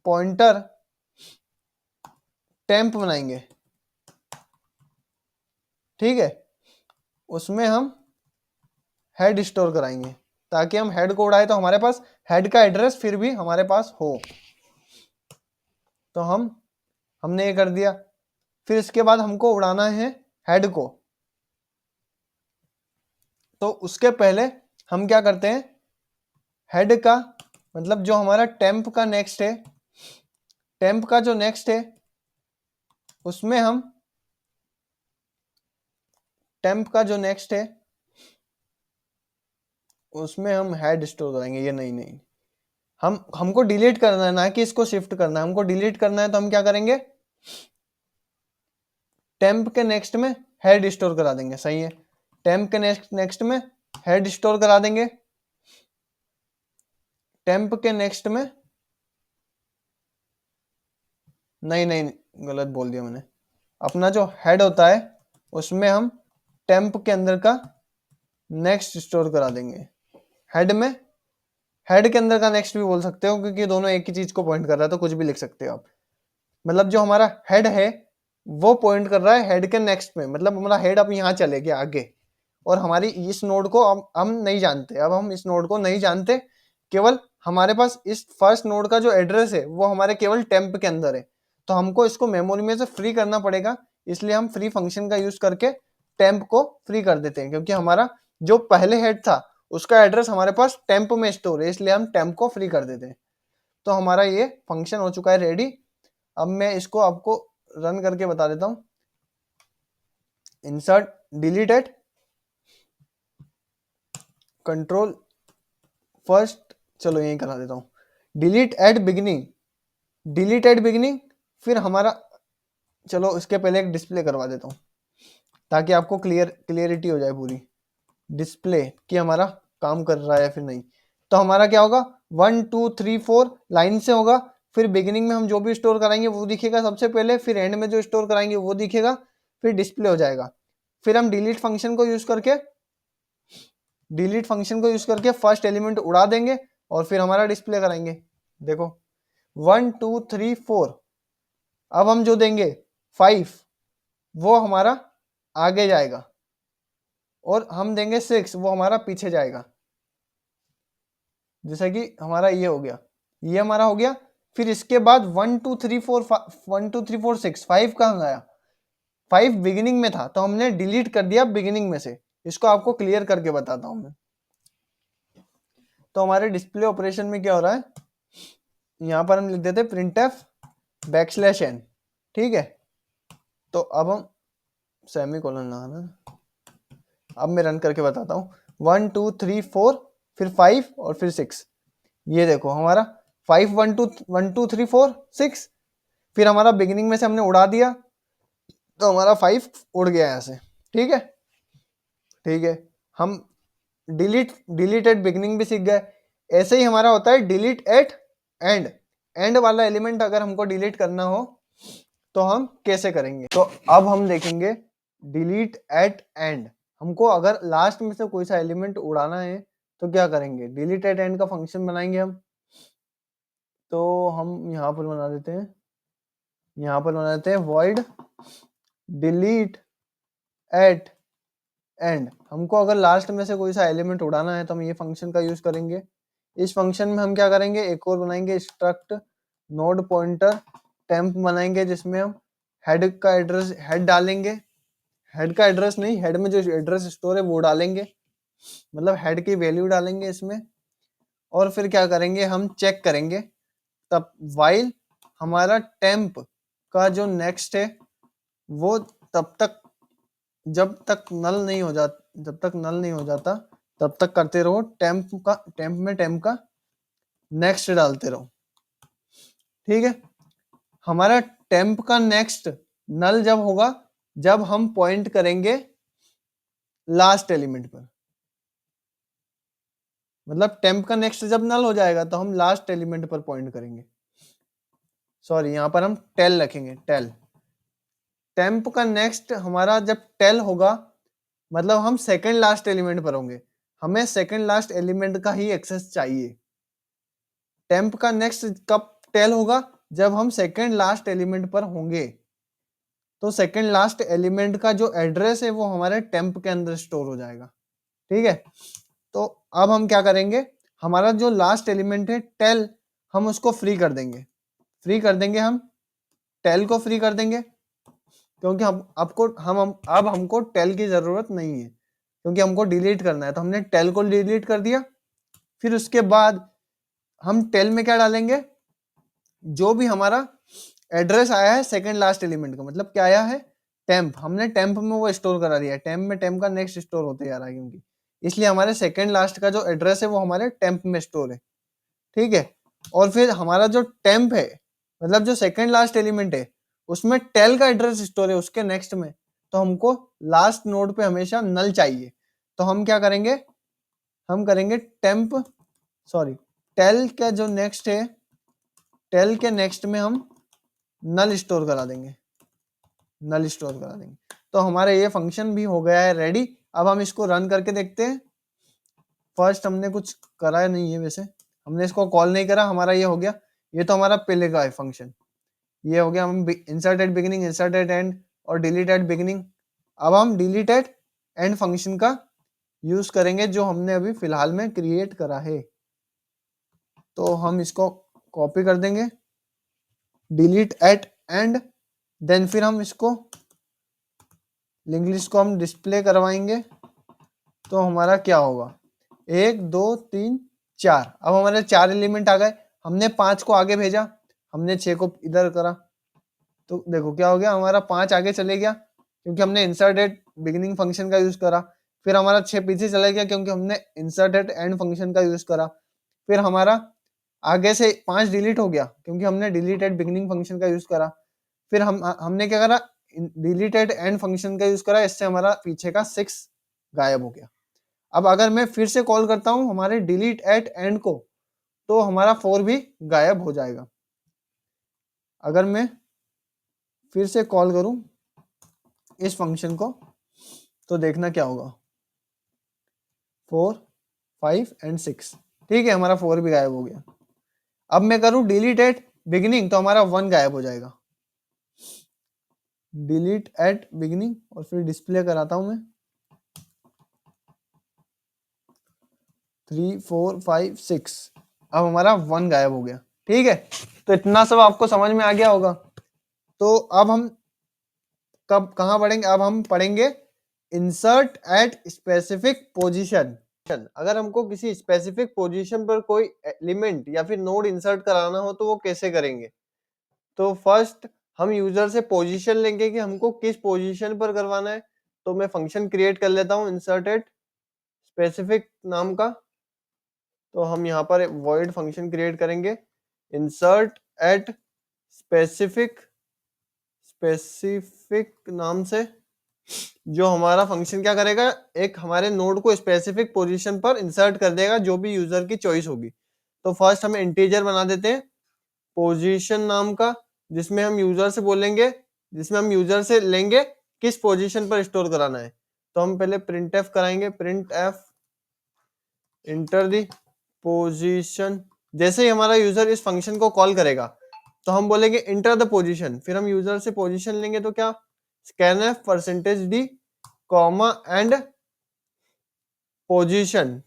पॉइंटर टेम्प बनाएंगे, ठीक है, उसमें हम हेड स्टोर कराएंगे ताकि हम हेड को उड़ाए तो हमारे पास हेड का एड्रेस फिर भी हमारे पास हो। तो हमने ये कर दिया। फिर इसके बाद हमको उड़ाना है हेड को। तो उसके पहले हम क्या करते हैं, हेड का मतलब जो हमारा टेम्प का नेक्स्ट है, टेम्प का जो नेक्स्ट है उसमें हम टेम्प का जो नेक्स्ट है उसमें हम हेड स्टोर कराएंगे। ये नहीं नहीं, हमको डिलीट करना है ना कि इसको शिफ्ट करना है। हमको डिलीट करना है तो हम क्या करेंगे, टेम्प के नेक्स्ट में हेड स्टोर करा देंगे। सही है, टेम्प के नेक्स्ट में हेड स्टोर करा देंगे। टेम्प के नेक्स्ट में नहीं नहीं, गलत बोल दिया मैंने। अपना जो हेड होता है उसमें हम टेम्प के अंदर का नेक्स्ट स्टोर करा देंगे। हेड में, हेड के अंदर का नेक्स्ट भी बोल सकते हो क्योंकि दोनों एक ही चीज को पॉइंट कर रहा है, तो कुछ भी लिख सकते हो आप। मतलब जो हमारा हेड है वो पॉइंट कर रहा है हेड के नेक्स्ट में, मतलब हमारा हेड अब यहाँ चले गया आगे, और हमारी इस नोड को हम नहीं जानते। अब हम इस नोड को नहीं जानते, केवल हमारे पास इस फर्स्ट नोड का जो एड्रेस है वो हमारे केवल टेम्प के अंदर है। तो हमको इसको मेमोरी में से फ्री करना पड़ेगा, इसलिए हम फ्री फंक्शन का यूज करके टेम्प को फ्री कर देते हैं, क्योंकि हमारा जो पहले हेड था उसका एड्रेस हमारे पास टेम्प में स्टोर है, इसलिए हम टेम्प को फ्री कर देते हैं। तो हमारा ये फंक्शन हो चुका है रेडी। अब मैं इसको आपको रन करके बता देता हूं। इंसर्ट डिलीटेड कंट्रोल फर्स्ट, चलो यही करा देता हूं, delete at beginning, delete at beginning. फिर हमारा, चलो इसके पहले एक डिस्प्ले करवा देता हूं ताकि आपको क्लियरिटी हो जाए पूरी डिस्प्ले कि हमारा काम कर रहा है फिर नहीं। तो हमारा क्या होगा, 1 2 3 4 लाइन से होगा। फिर बिगिनिंग में हम जो भी स्टोर कराएंगे वो दिखेगा सबसे पहले, फिर एंड में जो स्टोर कराएंगे वो दिखेगा, फिर डिस्प्ले हो जाएगा। फिर हम डिलीट फंक्शन को यूज करके, डिलीट फंक्शन को यूज करके फर्स्ट एलिमेंट उड़ा देंगे और फिर हमारा डिस्प्ले कराएंगे। देखो 1 2 3 4, अब हम जो देंगे 5 वो हमारा आगे जाएगा, और हम देंगे 6 वो हमारा पीछे जाएगा। जैसा कि हमारा ये हो गया, ये हमारा हो गया। फिर इसके बाद 1 2 3 4 1 2 3 4 6, 5 कहाँ गया, 5 बिगिनिंग में था तो हमने डिलीट कर दिया बिगिनिंग में से। इसको आपको क्लियर करके बताता हूं मैं। तो हमारे डिस्प्ले ऑपरेशन में क्या हो रहा है, यहाँ पर हम लिख देते printf \n, ठीक है। तो अब हम सेमी कोलन लगाना, अब मैं रन करके बताता हूँ। 1 2 3 4 फिर 5 और फिर 6। ये देखो हमारा 5 1 2 1 2 3 4 6, फिर हमारा बिगिनिंग में से हमने उड़ा दिया तो हमारा 5 उड़ गया यहाँ से। ठीक है, ठीक है। हम डिलीट एट बिगिनिंग भी सीख गए। ऐसे ही हमारा होता है डिलीट एट एंड। एंड वाला एलिमेंट अगर हमको डिलीट करना हो तो हम कैसे करेंगे, तो अब हम देखेंगे डिलीट एट एंड। हमको अगर लास्ट में से कोई सा एलिमेंट उड़ाना है तो क्या करेंगे, डिलीट एट एंड का फंक्शन बनाएंगे हम। तो हम यहाँ पर बना देते हैं, यहाँ पर बना देते हैं void delete at end। हमको अगर लास्ट में से कोई सा एलिमेंट उड़ाना है तो हम ये फंक्शन का यूज करेंगे। इस फंक्शन में हम क्या करेंगे, एक और बनाएंगे struct नोड पॉइंटर टेम्प बनाएंगे, जिसमें हम हेड का एड्रेस, हेड डालेंगे, हेड का एड्रेस नहीं, हेड में जो एड्रेस स्टोर है वो डालेंगे, मतलब हेड की वैल्यू डालेंगे इसमें। और फिर क्या करेंगे, हम चेक करेंगे तब वाइल हमारा टेम्प का जो नेक्स्ट है वो तब तक, जब तक नल नहीं हो जाता, जब तक नल नहीं हो जाता तब तक करते रहो। टेम्प का, टेम्प में टेम्प का नेक्स्ट डालते रहो। ठीक है, हमारा टेम्प का नेक्स्ट नल जब होगा जब हम पॉइंट करेंगे लास्ट एलिमेंट पर, मतलब टेम्प का नेक्स्ट जब नल हो जाएगा तो हम लास्ट एलिमेंट पर पॉइंट करेंगे। सॉरी, यहां पर हम टेल रखेंगे, टेल। टेम्प का नेक्स्ट हमारा जब टेल होगा मतलब हम सेकंड लास्ट एलिमेंट पर होंगे, हमें सेकंड लास्ट एलिमेंट का ही एक्सेस चाहिए। टेम्प का नेक्स्ट कब टेल होगा, जब हम सेकंड लास्ट एलिमेंट पर होंगे। तो सेकंड लास्ट एलिमेंट का जो एड्रेस है वो हमारे टेम्प के अंदर स्टोर हो जाएगा। ठीक है, तो अब हम क्या करेंगे, हमारा जो लास्ट एलिमेंट है टेल, हम उसको फ्री कर देंगे। हम टेल को फ्री कर देंगे, क्योंकि अब हमको टेल की जरूरत नहीं है, क्योंकि हमको डिलीट करना है। तो हमने टेल को डिलीट कर दिया। फिर उसके बाद हम टेल में क्या डालेंगे, जो भी हमारा एड्रेस आया है सेकंड लास्ट एलिमेंट का, मतलब क्या आया है, टेम्प, हमने टेम्प में वो स्टोर करा दिया है। टेम्प में टेम्प का नेक्स्ट स्टोर होते जा रहा है, क्योंकि इसलिए हमारे सेकंड लास्ट का जो एड्रेस है वो हमारे टेम्प में स्टोर है। ठीक है, और फिर हमारा जो टेम्प है, मतलब जो सेकंड लास्ट एलिमेंट है, उसमें टेल का एड्रेस स्टोर है उसके नेक्स्ट में। तो हमको लास्ट नोड पे हमेशा नल चाहिए। तो हम क्या करेंगे, हम करेंगे टेल का जो नेक्स्ट है, टेल के नेक्स्ट में हम नल स्टोर करा देंगे। तो हमारा ये फंक्शन भी हो गया है रेडी। अब हम इसको रन करके देखते हैं। फर्स्ट हमने कुछ करा नहीं है, वैसे हमने इसको कॉल नहीं करा, हमारा ये हो गया। ये तो हमारा पहले का है फंक्शन, ये हो गया। हम insert at beginning, insert at end और डिलीट एट बिगिनिंग। अब हम डिलीट एट एंड फंक्शन का यूज करेंगे, जो हमने अभी फिलहाल में क्रिएट करा है। तो हम इसको कॉपी कर देंगे, डिलीट एट एंड, देन फिर हम इसको लिंक लिस्ट को हम डिस्प्ले करवाएंगे। तो हमारा क्या होगा, 1 2 3 4। अब हमारे 4 एलिमेंट आ गए। हमने 5 को आगे भेजा, हमने 6 को इधर करा, तो देखो क्या हो गया, हमारा 5 आगे चले गया क्योंकि हमने इंसर्ट एट बिगिनिंग फंक्शन का यूज करा। फिर हमारा 6 पीछे चले गया क्योंकि हमने इंसर्ट एट एंड फंक्शन का यूज करा। फिर हमारा आगे से 5 डिलीट हो गया क्योंकि हमने डिलीट एट बिगिनिंग फंक्शन का यूज करा। फिर हमने क्या करा, डिलीट एट एंड फंक्शन का यूज करा, इससे हमारा पीछे का 6 गायब हो गया। अब अगर मैं फिर से कॉल करता हूं हमारे डिलीट एट एंड को, तो हमारा 4 भी गायब हो जाएगा। अगर मैं फिर से कॉल करूं इस फंक्शन को, तो देखना क्या होगा, 4 5 एंड 6। ठीक है, हमारा 4 भी गायब हो गया। अब मैं करूं डिलीट एट बिगिनिंग, तो हमारा 1 गायब हो जाएगा। डिलीट एट बिगिनिंग और फिर डिस्प्ले कराता हूं मैं, 3 4 5 6। अब हमारा 1 गायब हो गया। ठीक है, तो इतना सब आपको समझ में आ गया होगा। तो अब हम कब कहाँ पढ़ेंगे, अब हम पढ़ेंगे इंसर्ट एट स्पेसिफिक पोजीशन। अगर हमको किसी स्पेसिफिक पोजीशन पर कोई एलिमेंट या फिर नोड इंसर्ट कराना हो तो वो कैसे करेंगे। तो फर्स्ट हम यूजर से पोजीशन लेंगे कि हमको किस पोजीशन पर करवाना है। तो मैं फंक्शन क्रिएट कर लेता हूँ इंसर्ट एट स्पेसिफिक नाम का। तो हम यहाँ पर वॉइड फंक्शन क्रिएट करेंगे इंसर्ट एट स्पेसिफिक नाम से। जो हमारा फंक्शन क्या करेगा, एक हमारे नोड को स्पेसिफिक पोजीशन पर इंसर्ट कर देगा जो भी यूजर की चॉइस होगी। तो फर्स्ट हम इंटीजर बना देते हैं पोजीशन नाम का, जिसमें हम यूजर से लेंगे किस पोजीशन पर स्टोर कराना है। तो हम पहले प्रिंट एफ कराएंगे, प्रिंट एफ इंटर दी पोजीशन। जैसे ही हमारा यूजर इस फंक्शन को कॉल करेगा तो हम बोलेंगे इंटर द पोजीशन। फिर हम यूजर से पोजीशन लेंगे, तो क्या, scanf %d comma and position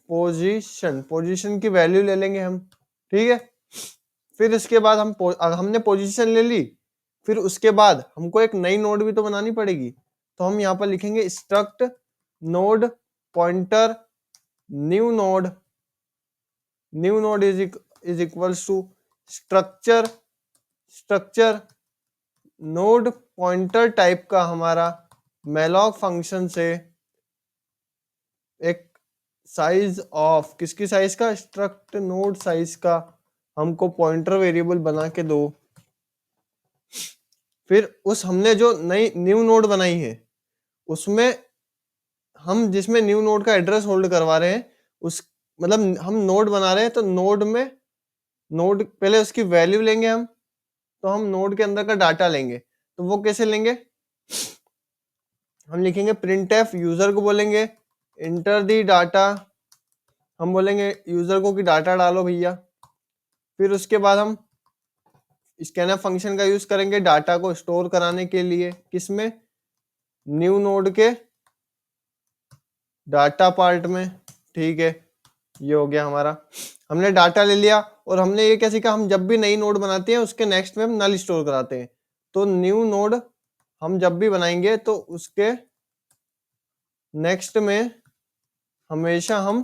की वैल्यू ले लेंगे हम। ठीक है, फिर इसके बाद हमने पोजीशन ले ली। फिर उसके बाद हमको एक नई नोड भी तो बनानी पड़ेगी। तो हम यहाँ पर लिखेंगे struct node pointer new node is equals to structure node pointer type का हमारा मैलॉक फंक्शन से एक साइज ऑफ, किसकी साइज का, स्ट्रक्ट नोड साइज का हमको पॉइंटर वेरिएबल बना के दो। फिर हमने जो नई न्यू नोड बनाई है उसमें हम जिसमें न्यू नोड का एड्रेस होल्ड करवा रहे हैं, उस मतलब हम नोड बना रहे हैं, तो नोड पहले उसकी वैल्यू लेंगे हम। तो हम नोड के अंदर का डाटा लेंगे। तो वो कैसे लेंगे, हम लिखेंगे प्रिंट एफ, यूजर को बोलेंगे इंटर दी डाटा, हम बोलेंगे यूजर को कि डाटा डालो भैया। फिर उसके बाद हम स्कैनफ फंक्शन का यूज करेंगे डाटा को स्टोर कराने के लिए, किसमें, न्यू नोड के डाटा पार्ट में। ठीक है, ये हो गया हमारा, हमने डाटा ले लिया। और हमने ये क्या सीखा, हम जब भी नई नोड बनाते हैं उसके नेक्स्ट में हम नल स्टोर कराते हैं। तो न्यू नोड हम जब भी बनाएंगे तो उसके नेक्स्ट में हमेशा हम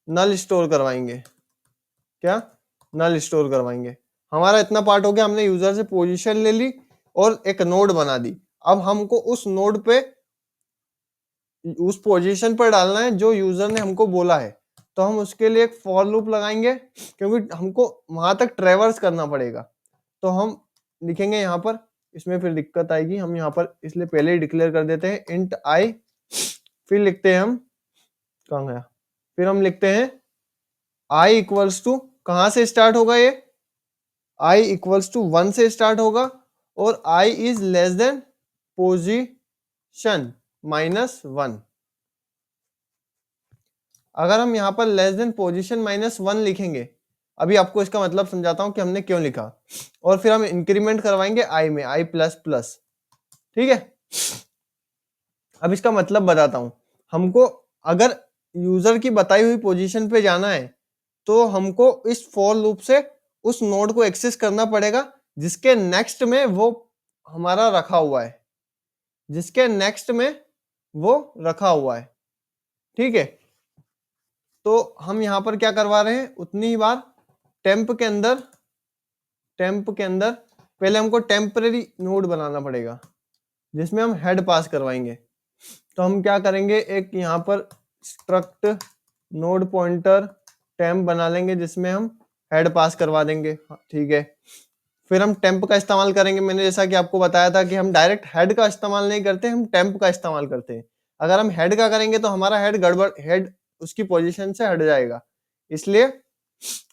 नल स्टोर करवाएंगे। क्या, नल स्टोर करवाएंगे। हमारा इतना पार्ट हो गया, हमने यूजर से पोजीशन ले ली और एक नोड बना दी। अब हमको उस नोड पे उस पोजीशन पर डालना है जो यूजर ने हमको बोला है। तो हम उसके लिए एक फॉर लूप लगाएंगे, क्योंकि हमको वहां तक ट्रेवर्स करना पड़ेगा। तो हम लिखेंगे यहाँ पर, इसमें फिर दिक्कत आएगी, हम यहाँ पर इसलिए पहले ही डिक्लेयर कर देते हैं इंट आई। फिर लिखते हैं हम, कहाँ गया, फिर हम लिखते हैं आई इक्वल्स टू, कहां से स्टार्ट होगा ये, आई इक्वल्स टू 1 से स्टार्ट होगा और I is less than position -1। अगर हम यहाँ पर लेस देन पोजीशन -1 लिखेंगे, अभी आपको इसका मतलब समझाता हूं कि हमने क्यों लिखा, और फिर हम इंक्रीमेंट करवाएंगे आई में, आई प्लस प्लस। ठीक है, अब इसका मतलब बताता हूं। हमको अगर यूजर की बताई हुई पोजीशन पे जाना है तो हमको इस फॉर लूप से उस नोड को एक्सेस करना पड़ेगा जिसके नेक्स्ट में वो हमारा रखा हुआ है, जिसके नेक्स्ट में वो रखा हुआ है। ठीक है, तो हम यहां पर क्या करवा रहे हैं, उतनी ही बार टेम्प के अंदर पहले हमको टेम्परेरी नोड बनाना पड़ेगा जिसमें हम हेड पास करवाएंगे। तो हम क्या करेंगे, एक यहाँ पर स्ट्रक्ट नोड पॉइंटर टेम्प बना लेंगे जिसमें हम हेड पास करवा देंगे। ठीक है, फिर हम टेम्प का इस्तेमाल करेंगे। मैंने जैसा कि आपको बताया था कि हम डायरेक्ट हेड का इस्तेमाल नहीं करते, हम टेम्प का इस्तेमाल करते हैं। अगर हम हेड का करेंगे तो हमारा हेड गड़बड़, हेड उसकी पोजीशन से हट जाएगा, इसलिए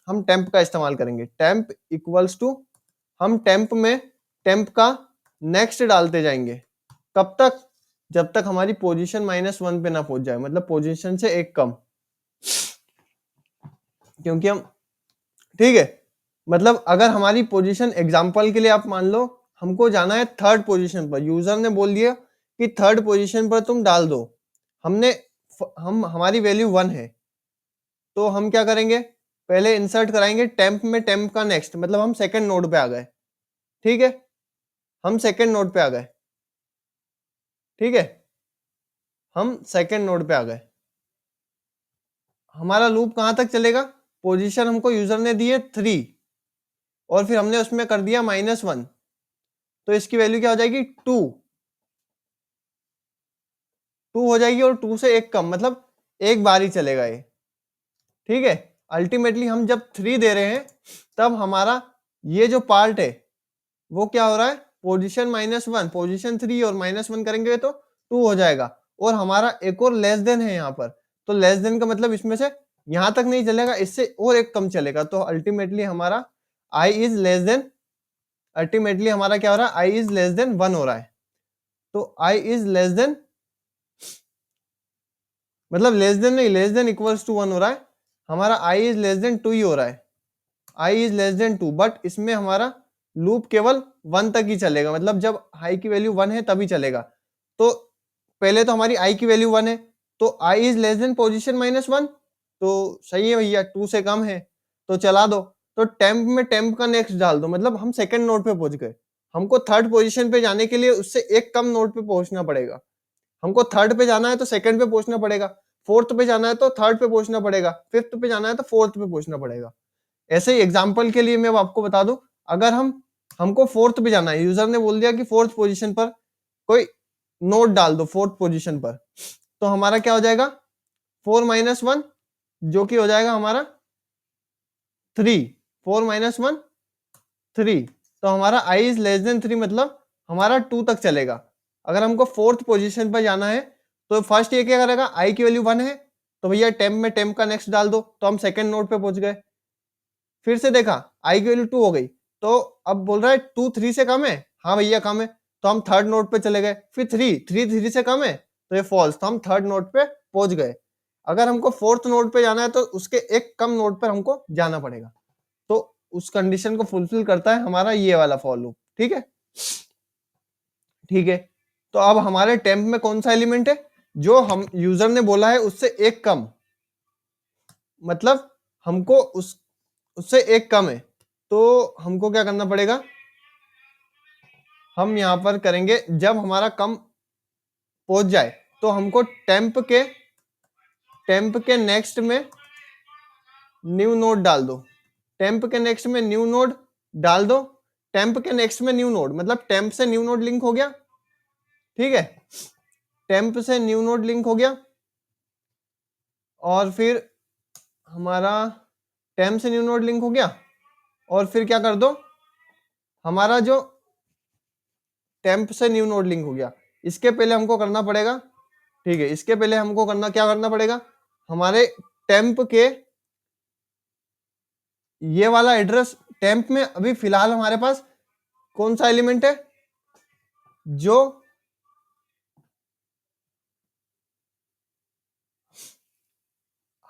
हम टेम्प का इस्तेमाल करेंगे। टेम्प इक्वल्स टू, हम टेम्प में टेम्प का नेक्स्ट डालते जाएंगे। कब तक, जब तक हमारी पोजीशन -1 पे ना पहुंच जाए, मतलब पोजीशन से एक कम। क्योंकि हम, ठीक है, मतलब अगर हमारी पोजीशन, एग्जांपल के लिए आप मान लो हमको जाना है 3rd पोजीशन पर, यूजर ने बोल दिया कि 3rd पोजीशन पर तुम डाल दो, हमारी वैल्यू 1 है, तो हम क्या करेंगे, पहले इंसर्ट कराएंगे टेम्प में टेम्प का नेक्स्ट, मतलब हम सेकंड नोड पे आ गए। ठीक है, हम सेकंड नोड पे आ गए। ठीक है, हम सेकंड नोड पे आ गए। हमारा लूप कहां तक चलेगा, पोजीशन हमको यूजर ने दी है 3 और फिर हमने उसमें कर दिया -1, तो इसकी वैल्यू क्या हो जाएगी, 2 हो जाएगी, और 2 से एक कम, मतलब एक बार ही चलेगा ये। ठीक है, अल्टीमेटली हम जब 3 दे रहे हैं तब हमारा ये जो पार्ट है वो क्या हो रहा है, पोजीशन -1, पोजीशन 3 और -1 करेंगे तो 2 हो जाएगा। और हमारा एक और लेस देन है यहाँ पर, तो लेस देन का मतलब इसमें से यहां तक नहीं चलेगा, इससे और एक कम चलेगा। तो अल्टीमेटली हमारा i is less then, ultimately हमारा क्या हो रहा है, i इज लेस देन 1 हो रहा है। तो i इज लेस देन, मतलब लेस देन नहीं, लेस देन इक्वल्स टू 1 हो रहा है। हमारा i इज लेस देन 2 ही हो रहा है, i is less then 2, but इसमें हमारा लूप केवल 1 तक ही चलेगा, मतलब जब i की वैल्यू 1 है तभी चलेगा। तो पहले तो हमारी i की वैल्यू 1 है, तो i is less than position -1, तो सही है भैया, 2 से कम है तो चला दो। तो टेम्प में टेम्प का नेक्स्ट डाल दो, मतलब हम सेकंड नोड पे पहुंच गए। हमको 3rd पोजीशन पे जाने के लिए उससे एक कम नोड पे पहुंचना पड़ेगा। हमको 3rd पे जाना है तो 2nd पे पहुंचना पड़ेगा, 4th पे जाना है तो 3rd पे पहुंचना पड़ेगा, 5th पे जाना है तो 4th पे पहुंचना पड़ेगा। ऐसे ही एग्जाम्पल के लिए मैं आपको बता दूं, अगर हमको 4th पे जाना है, यूजर ने बोल दिया कि 4th पोजीशन पर कोई नोड डाल दो 4th पोजीशन पर, तो हमारा क्या हो जाएगा, 4 - 1 जो कि हो जाएगा हमारा 3, 4 - 1 3, तो हमारा i इज लेस देन 3, मतलब हमारा 2 तक चलेगा। अगर हमको 4th पोजीशन पर जाना है तो फर्स्ट ये क्या करेगा, i की वैल्यू 1 है तो भैया टेम्प में टेम्प का नेक्स्ट डाल दो, तो हम सेकंड नोड पे पहुंच गए। फिर से देखा i की वैल्यू 2 हो गई, तो अब बोल रहा है 2 3 से कम है, हाँ भैया कम है, तो हम 3rd नोड पे चले गए। फिर 3 से कम है तो ये फॉल्स, तो हम 3rd नोड पे पहुंच गए। अगर हमको 4th नोड पे जाना है तो उसके एक कम नोड पर हमको जाना पड़ेगा। तो उस कंडीशन को फुलफिल करता है हमारा ये वाला फॉर लूप। ठीक है, ठीक है। तो अब हमारे टेम्प में कौन सा एलिमेंट है, जो हम यूजर ने बोला है उससे एक कम, मतलब हमको उससे एक कम है, तो हमको क्या करना पड़ेगा, हम यहां पर करेंगे जब हमारा कम पहुंच जाए तो हमको टेम्प के नेक्स्ट में न्यू नोड डाल दो, टेम्प के नेक्स्ट में न्यू नोड डाल दो, टेम्प के नेक्स्ट में न्यू नोड, मतलब टेम्प से न्यू नोड लिंक हो गया। ठीक है, टेम्प से न्यू नोड लिंक हो गया, और फिर हमारा टेम्प से न्यू नोड लिंक हो गया, और फिर क्या कर दो, हमारा जो टेम्प से न्यू नोड लिंक हो गया, इसके पहले हमको करना पड़ेगा, ठीक है, इसके पहले हमको क्या करना पड़ेगा, हमारे टेम्प के ये वाला एड्रेस, टेम्प में अभी फिलहाल हमारे पास कौन सा एलिमेंट है, जो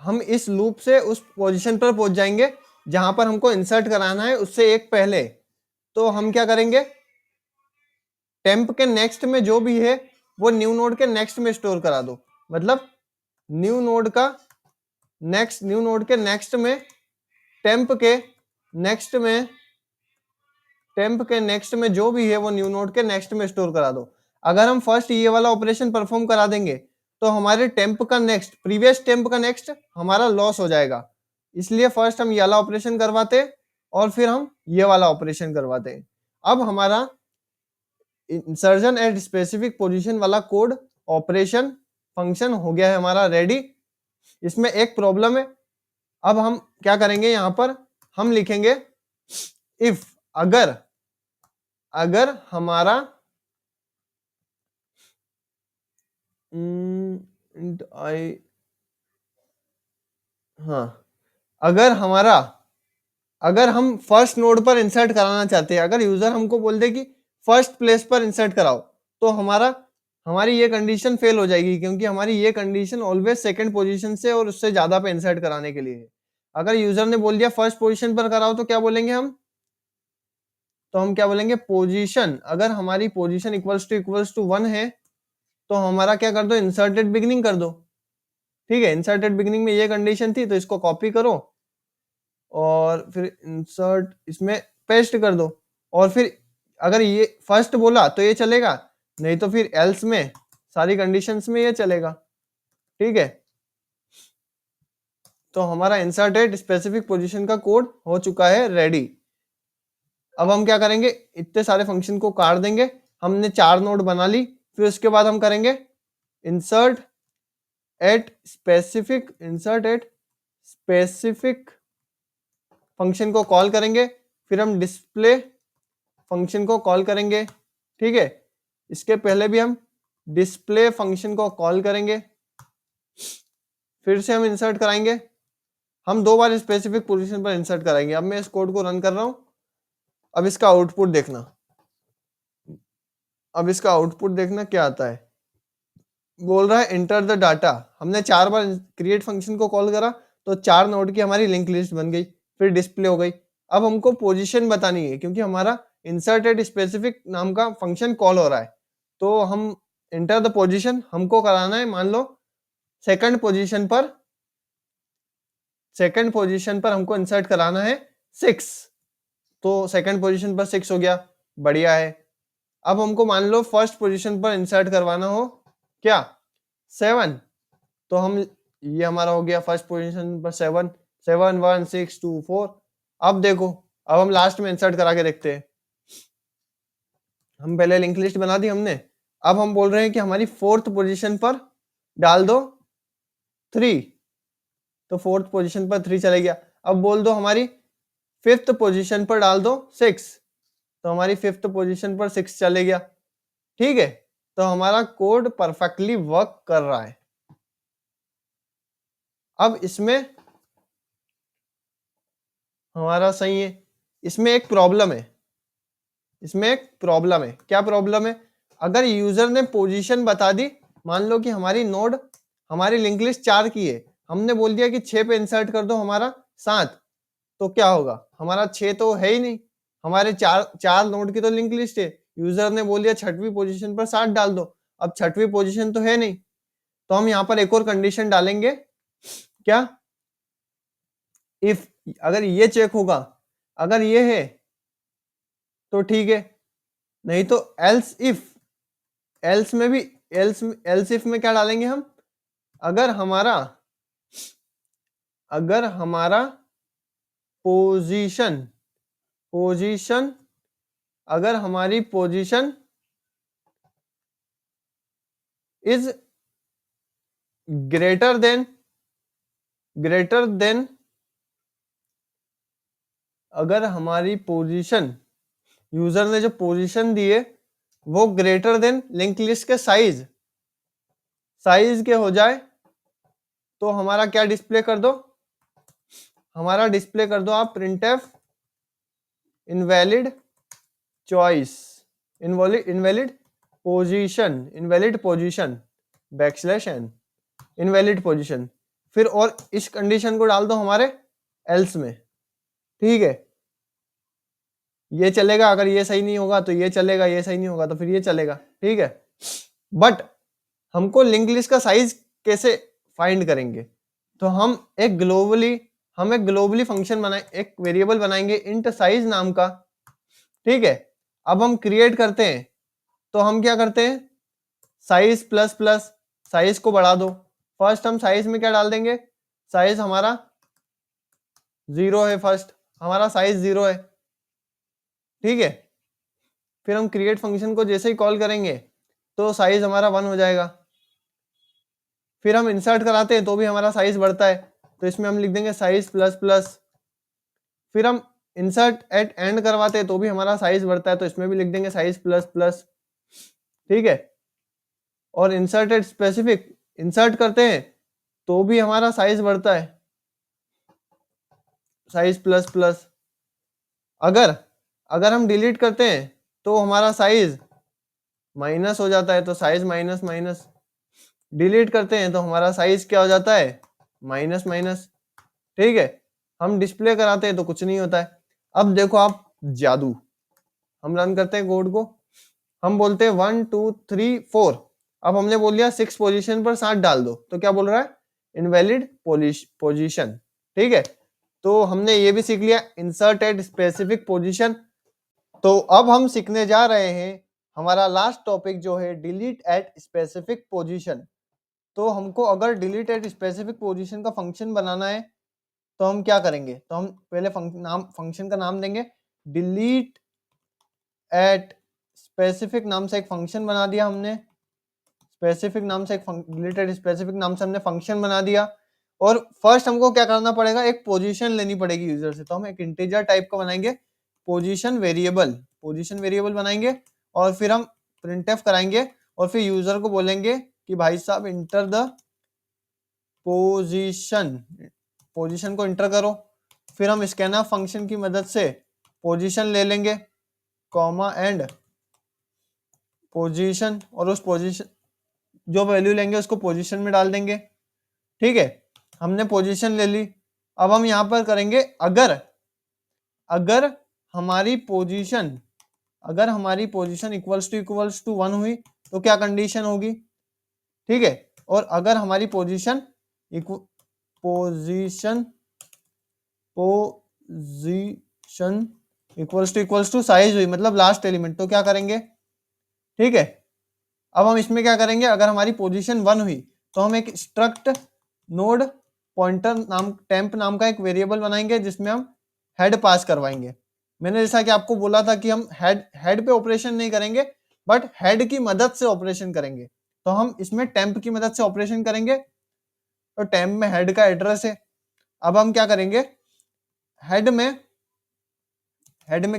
हम इस लूप से उस पोजीशन पर पहुंच जाएंगे जहां पर हमको इंसर्ट कराना है उससे एक पहले। तो हम क्या करेंगे, टेम्प के नेक्स्ट में जो भी है वो न्यू नोड के नेक्स्ट में स्टोर करा दो, मतलब न्यू नोड के नेक्स्ट में टेम्प के नेक्स्ट में जो भी है वो न्यू नोड के नेक्स्ट में स्टोर करा दो। अगर हम फर्स्ट ये वाला ऑपरेशन परफॉर्म करा देंगे तो हमारे टेम्प का नेक्स्ट, प्रीवियस टेम्प का नेक्स्ट हमारा लॉस हो जाएगा, इसलिए फर्स्ट हम ये वाला ऑपरेशन करवाते और फिर हम ये वाला ऑपरेशन करवाते। अब हमारा इंसर्जन एट स्पेसिफिक पोजीशन वाला कोड ऑपरेशन फंक्शन हो गया है हमारा रेडी। इसमें एक प्रॉब्लम है, अब हम क्या करेंगे, यहां पर हम लिखेंगे इफ, अगर हमारा अगर हम फर्स्ट नोड पर इंसर्ट कराना चाहते हैं, अगर यूजर हमको बोल दे कि फर्स्ट प्लेस पर इंसर्ट कराओ, तो हमारी ये कंडीशन फेल हो जाएगी, क्योंकि हमारी ये कंडीशन ऑलवेज सेकंड पोजीशन से और उससे ज्यादा पे इंसर्ट कराने के लिए है। अगर यूजर ने बोल दिया फर्स्ट पोजीशन पर कराओ तो क्या बोलेंगे हम, तो हम क्या बोलेंगे, पोजीशन, अगर हमारी पोजीशन इक्वल्स टू 1 है तो हमारा क्या कर दो, इंसर्टेड बिगिनिंग कर दो। ठीक है, इंसर्टेड बिगिनिंग में ये कंडीशन थी, तो इसको कॉपी करो और फिर इंसर्ट इसमें पेस्ट कर दो, और फिर अगर ये फर्स्ट बोला तो ये चलेगा, नहीं तो फिर एल्स में सारी कंडीशंस में ये चलेगा। ठीक है, तो हमारा इंसर्टेड स्पेसिफिक पोजीशन का कोड हो चुका है रेडी। अब हम क्या करेंगे, इतने सारे फंक्शन को काट देंगे, हमने 4 नोड बना ली, फिर उसके बाद हम करेंगे इंसर्ट एट स्पेसिफिक फंक्शन को कॉल करेंगे, फिर हम डिस्प्ले फंक्शन को कॉल करेंगे। ठीक है, इसके पहले भी हम डिस्प्ले फंक्शन को कॉल करेंगे, फिर से हम इंसर्ट कराएंगे, हम 2 बार स्पेसिफिक पोजीशन पर इंसर्ट कराएंगे। अब मैं इस कोड को रन कर रहा हूं, अब इसका आउटपुट देखना क्या आता है। बोल रहा है एंटर द डाटा, हमने 4 बार क्रिएट फंक्शन को कॉल करा तो 4 नोड की हमारी लिंक लिस्ट बन गई, फिर डिस्प्ले हो गई। अब हमको पोजीशन बतानी है, क्योंकि हमारा इंसर्टेड स्पेसिफिक नाम का फंक्शन कॉल हो रहा है, तो हम एंटर द पोजीशन हमको कराना है, मान लो सेकंड पोजीशन पर हमको इंसर्ट कराना है 6, तो सेकंड पोजीशन पर 6 हो गया, बढ़िया है। अब हमको मान लो फर्स्ट पोजीशन पर इंसर्ट करवाना हो क्या, 7, तो हम ये हमारा हो गया फर्स्ट पोजीशन पर 7 1 6 2 4। अब देखो, अब हम लास्ट में इंसर्ट करा के देखते हैं। हम पहले लिंक लिस्ट बना दी हमने, अब हम बोल रहे हैं कि हमारी फोर्थ पोजीशन पर डाल दो 3, तो फोर्थ पोजीशन पर 3 चले गया। अब बोल दो हमारी फिफ्थ पोजीशन पर डाल दो 6, तो हमारी फिफ्थ पोजीशन पर 6 चले गया। ठीक है, तो हमारा कोड परफेक्टली वर्क कर रहा है। अब इसमें हमारा सही है, इसमें एक प्रॉब्लम है, क्या प्रॉब्लम है, अगर यूजर ने पोजीशन बता दी, मान लो कि हमारी लिंक लिस्ट 4 की है, हमने बोल दिया कि 6 पे इंसर्ट कर दो हमारा 7, तो क्या होगा, हमारा 6 तो है ही नहीं, हमारे चार नोड की तो लिंक लिस्ट है। यूजर ने बोल दिया 6वीं पोजीशन पर 7 डाल दो, अब 6वीं पोजीशन तो है नहीं, तो हम यहाँ पर एक और कंडीशन डालेंगे, क्या, इफ, अगर ये चेक होगा, अगर ये है तो ठीक है, नहीं तो एल्स इफ, एल्स में भी, एल्स इफ में क्या डालेंगे हम, अगर हमारा पोजीशन पोजीशन अगर हमारी पोजीशन इज ग्रेटर देन अगर हमारी पोजीशन, यूजर ने जो पोजीशन दी है वो ग्रेटर देन लिंक लिस्ट के साइज के हो जाए, तो हमारा क्या डिस्प्ले कर दो, हमारा डिस्प्ले कर दो आप printf invalid choice, invalid position \n invalid position, फिर और इस कंडीशन को डाल दो हमारे एल्स में, ठीक है, ये चलेगा, अगर ये सही नहीं होगा तो ये चलेगा, ये सही नहीं होगा तो फिर ये चलेगा, ठीक है। बट हमको लिंक लिस्ट का साइज कैसे फाइंड करेंगे, तो हम एक ग्लोबली फंक्शन बनाए, एक वेरिएबल बनाएंगे इंट साइज नाम का, ठीक है। अब हम क्रिएट करते हैं, तो हम क्या करते हैं, साइज प्लस प्लस, साइज को बढ़ा दो, फर्स्ट हम साइज में क्या डाल देंगे, साइज हमारा 0 है, फर्स्ट हमारा साइज 0 है, ठीक है। फिर हम क्रिएट फंक्शन को जैसे ही कॉल करेंगे तो साइज हमारा 1 हो जाएगा, फिर हम इंसर्ट कराते हैं तो भी हमारा साइज बढ़ता है, तो इसमें हम लिख देंगे साइज प्लस प्लस, फिर हम इंसर्ट एट एंड करवाते हैं तो भी हमारा साइज बढ़ता है, तो इसमें भी लिख देंगे साइज प्लस प्लस, ठीक है। और इंसर्ट एट स्पेसिफिक, इंसर्ट करते हैं तो भी हमारा साइज बढ़ता है, साइज प्लस प्लस। अगर हम डिलीट करते हैं तो हमारा साइज माइनस हो जाता है, तो साइज माइनस माइनस, डिलीट करते हैं तो हमारा साइज क्या हो जाता है, माइनस माइनस, ठीक है। हम डिस्प्ले कराते हैं तो कुछ नहीं होता है। अब देखो आप जादू, हम रन करते हैं कोड को, हम बोलते हैं 1 2 3 4, अब हमने बोल दिया 6 पोजीशन पर 7 डाल दो, तो क्या बोल रहा है, इनवैलिड पोजीशन, ठीक है। तो हमने ये भी सीख लिया इंसर्ट एट स्पेसिफिक पोजीशन। तो अब हम सीखने जा रहे हैं हमारा लास्ट टॉपिक जो है डिलीट एट स्पेसिफिक पोजीशन। तो हमको अगर डिलीट एट स्पेसिफिक पोजीशन का फंक्शन बनाना है तो हम क्या करेंगे, तो हम पहले फंक्शन का नाम देंगे डिलीट एट स्पेसिफिक नाम से एक फंक्शन बना दिया हमने, स्पेसिफिक नाम से एक डिलीट एट स्पेसिफिक नाम से हमने फंक्शन बना दिया। और फर्स्ट हमको क्या करना पड़ेगा, एक पोजीशन लेनी पड़ेगी यूजर से, तो हम एक इंटीजर टाइप का बनाएंगे पोजीशन वेरिएबल बनाएंगे, और फिर हम प्रिंटफ कराएंगे, और फिर यूजर को बोलेंगे कि भाई साहब इंटर द पोजीशन को इंटर करो। फिर हम स्कैनफ फंक्शन की मदद से पोजीशन ले लेंगे, कॉमा एंड पोजीशन, और उस पोजीशन जो वैल्यू लेंगे उसको पोजीशन में डाल देंगे, ठीक है। हमने पोजीशन ले ली। अब हम यहाँ पर करेंगे अगर हमारी पोजीशन इक्वल्स टू 1 हुई तो क्या कंडीशन होगी, ठीक है। और अगर हमारी पोजीशन इक्वल्स टू साइज हुई, मतलब लास्ट एलिमेंट, तो क्या करेंगे, ठीक है। अब हम इसमें क्या करेंगे, अगर हमारी पोजीशन 1 हुई तो हम एक स्ट्रक्ट नोड पॉइंटर टेम्प नाम का एक वेरिएबल बनाएंगे जिसमें हम हेड पास करवाएंगे। मैंने जैसा कि आपको बोला था कि हम हेड पे ऑपरेशन नहीं करेंगे, बट हेड की मदद से ऑपरेशन करेंगे, तो हम इसमें टेम्प की मदद से ऑपरेशन करेंगे। तो टेम्प में हेड का एड्रेस है। अब हम क्या करेंगे, हेड में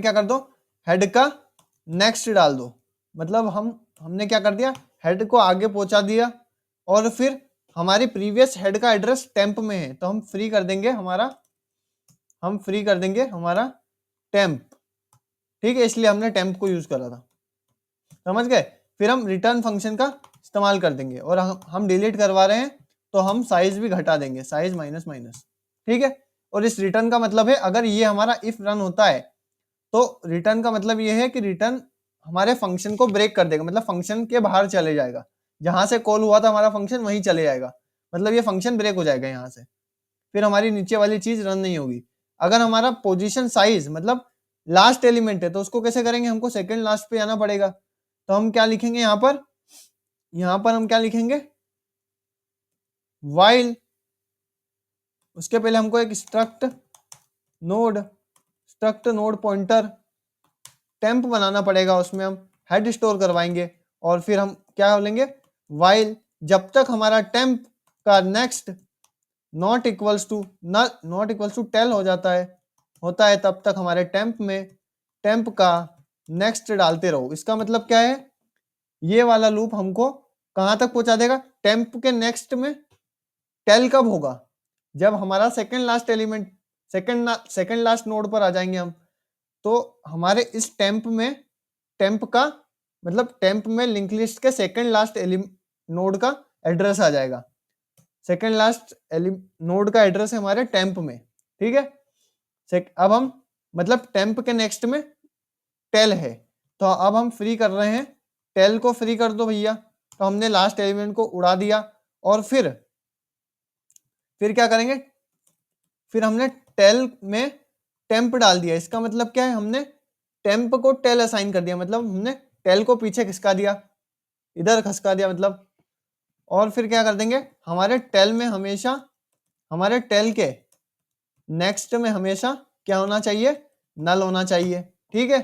क्या कर दो, हेड का नेक्स्ट डाल दो, मतलब हमने क्या कर दिया, हेड को आगे पहुंचा दिया, और फिर हमारी प्रीवियस हेड का एड्रेस टेम्प में है तो हम फ्री कर देंगे हमारा टेम्प, ठीक है। इसलिए हमने टेम्प को यूज करा था, समझ गए। फिर हम रिटर्न फंक्शन का इस्तेमाल कर देंगे, और हम डिलीट करवा रहे हैं तो हम साइज भी घटा देंगे, साइज माइनस माइनस, ठीक है। और इस रिटर्न का मतलब है अगर ये हमारा इफ रन होता है तो रिटर्न का मतलब ये है कि रिटर्न हमारे फंक्शन को ब्रेक कर देगा, मतलब फंक्शन के बाहर चले जाएगा, जहां से कॉल हुआ था हमारा फंक्शन वहीं चले जाएगा, मतलब ये फंक्शन ब्रेक हो जाएगा यहाँ से, फिर हमारी नीचे वाली चीज रन नहीं होगी। अगर हमारा पोजीशन साइज मतलब लास्ट एलिमेंट है तो उसको कैसे करेंगे, हमको सेकंड लास्ट पे आना पड़ेगा। तो हम क्या लिखेंगे यहाँ पर हम क्या लिखेंगे, वाइल, उसके पहले हमको एक स्ट्रक्ट नोड पॉइंटर टेम्प बनाना पड़ेगा, उसमें हम हेड स्टोर करवाएंगे और फिर हम क्या बोलेंगे, वाइल जब तक हमारा टेम्प का next not equals to tail होता है तब तक हमारे टेम्प का नेक्स्ट डालते रहो। इसका मतलब क्या है, ये वाला लूप हमको कहां तक पहुंचा देगा, टेम्प के नेक्स्ट में टेल कब होगा, जब हमारा second last element second last node पर आ जाएंगे हम, तो हमारे इस टेम्प का मतलब टेम्प में लिंक लिस्ट के सेकंड लास्ट नोड का एड्रेस आ जाएगा, सेकंड लास्ट नोड का एड्रेस है हमारे टेम्प में, ठीक है। अब हम मतलब टेम्प के नेक्स्ट में टेल है, तो अब हम फ्री कर रहे हैं, टेल को फ्री कर दो भैया, तो हमने लास्ट एलिमेंट को उड़ा दिया और फिर क्या करेंगे, फिर हमने टेल में टेम्प डाल दिया। इसका मतलब क्या है, हमने टेम्प को टेल असाइन कर दिया, मतलब हमने टेल को पीछे खिसका दिया, इधर खिसका दिया मतलब। और फिर क्या कर देंगे, हमारे टेल के नेक्स्ट में हमेशा क्या होना चाहिए, नल होना चाहिए, ठीक है।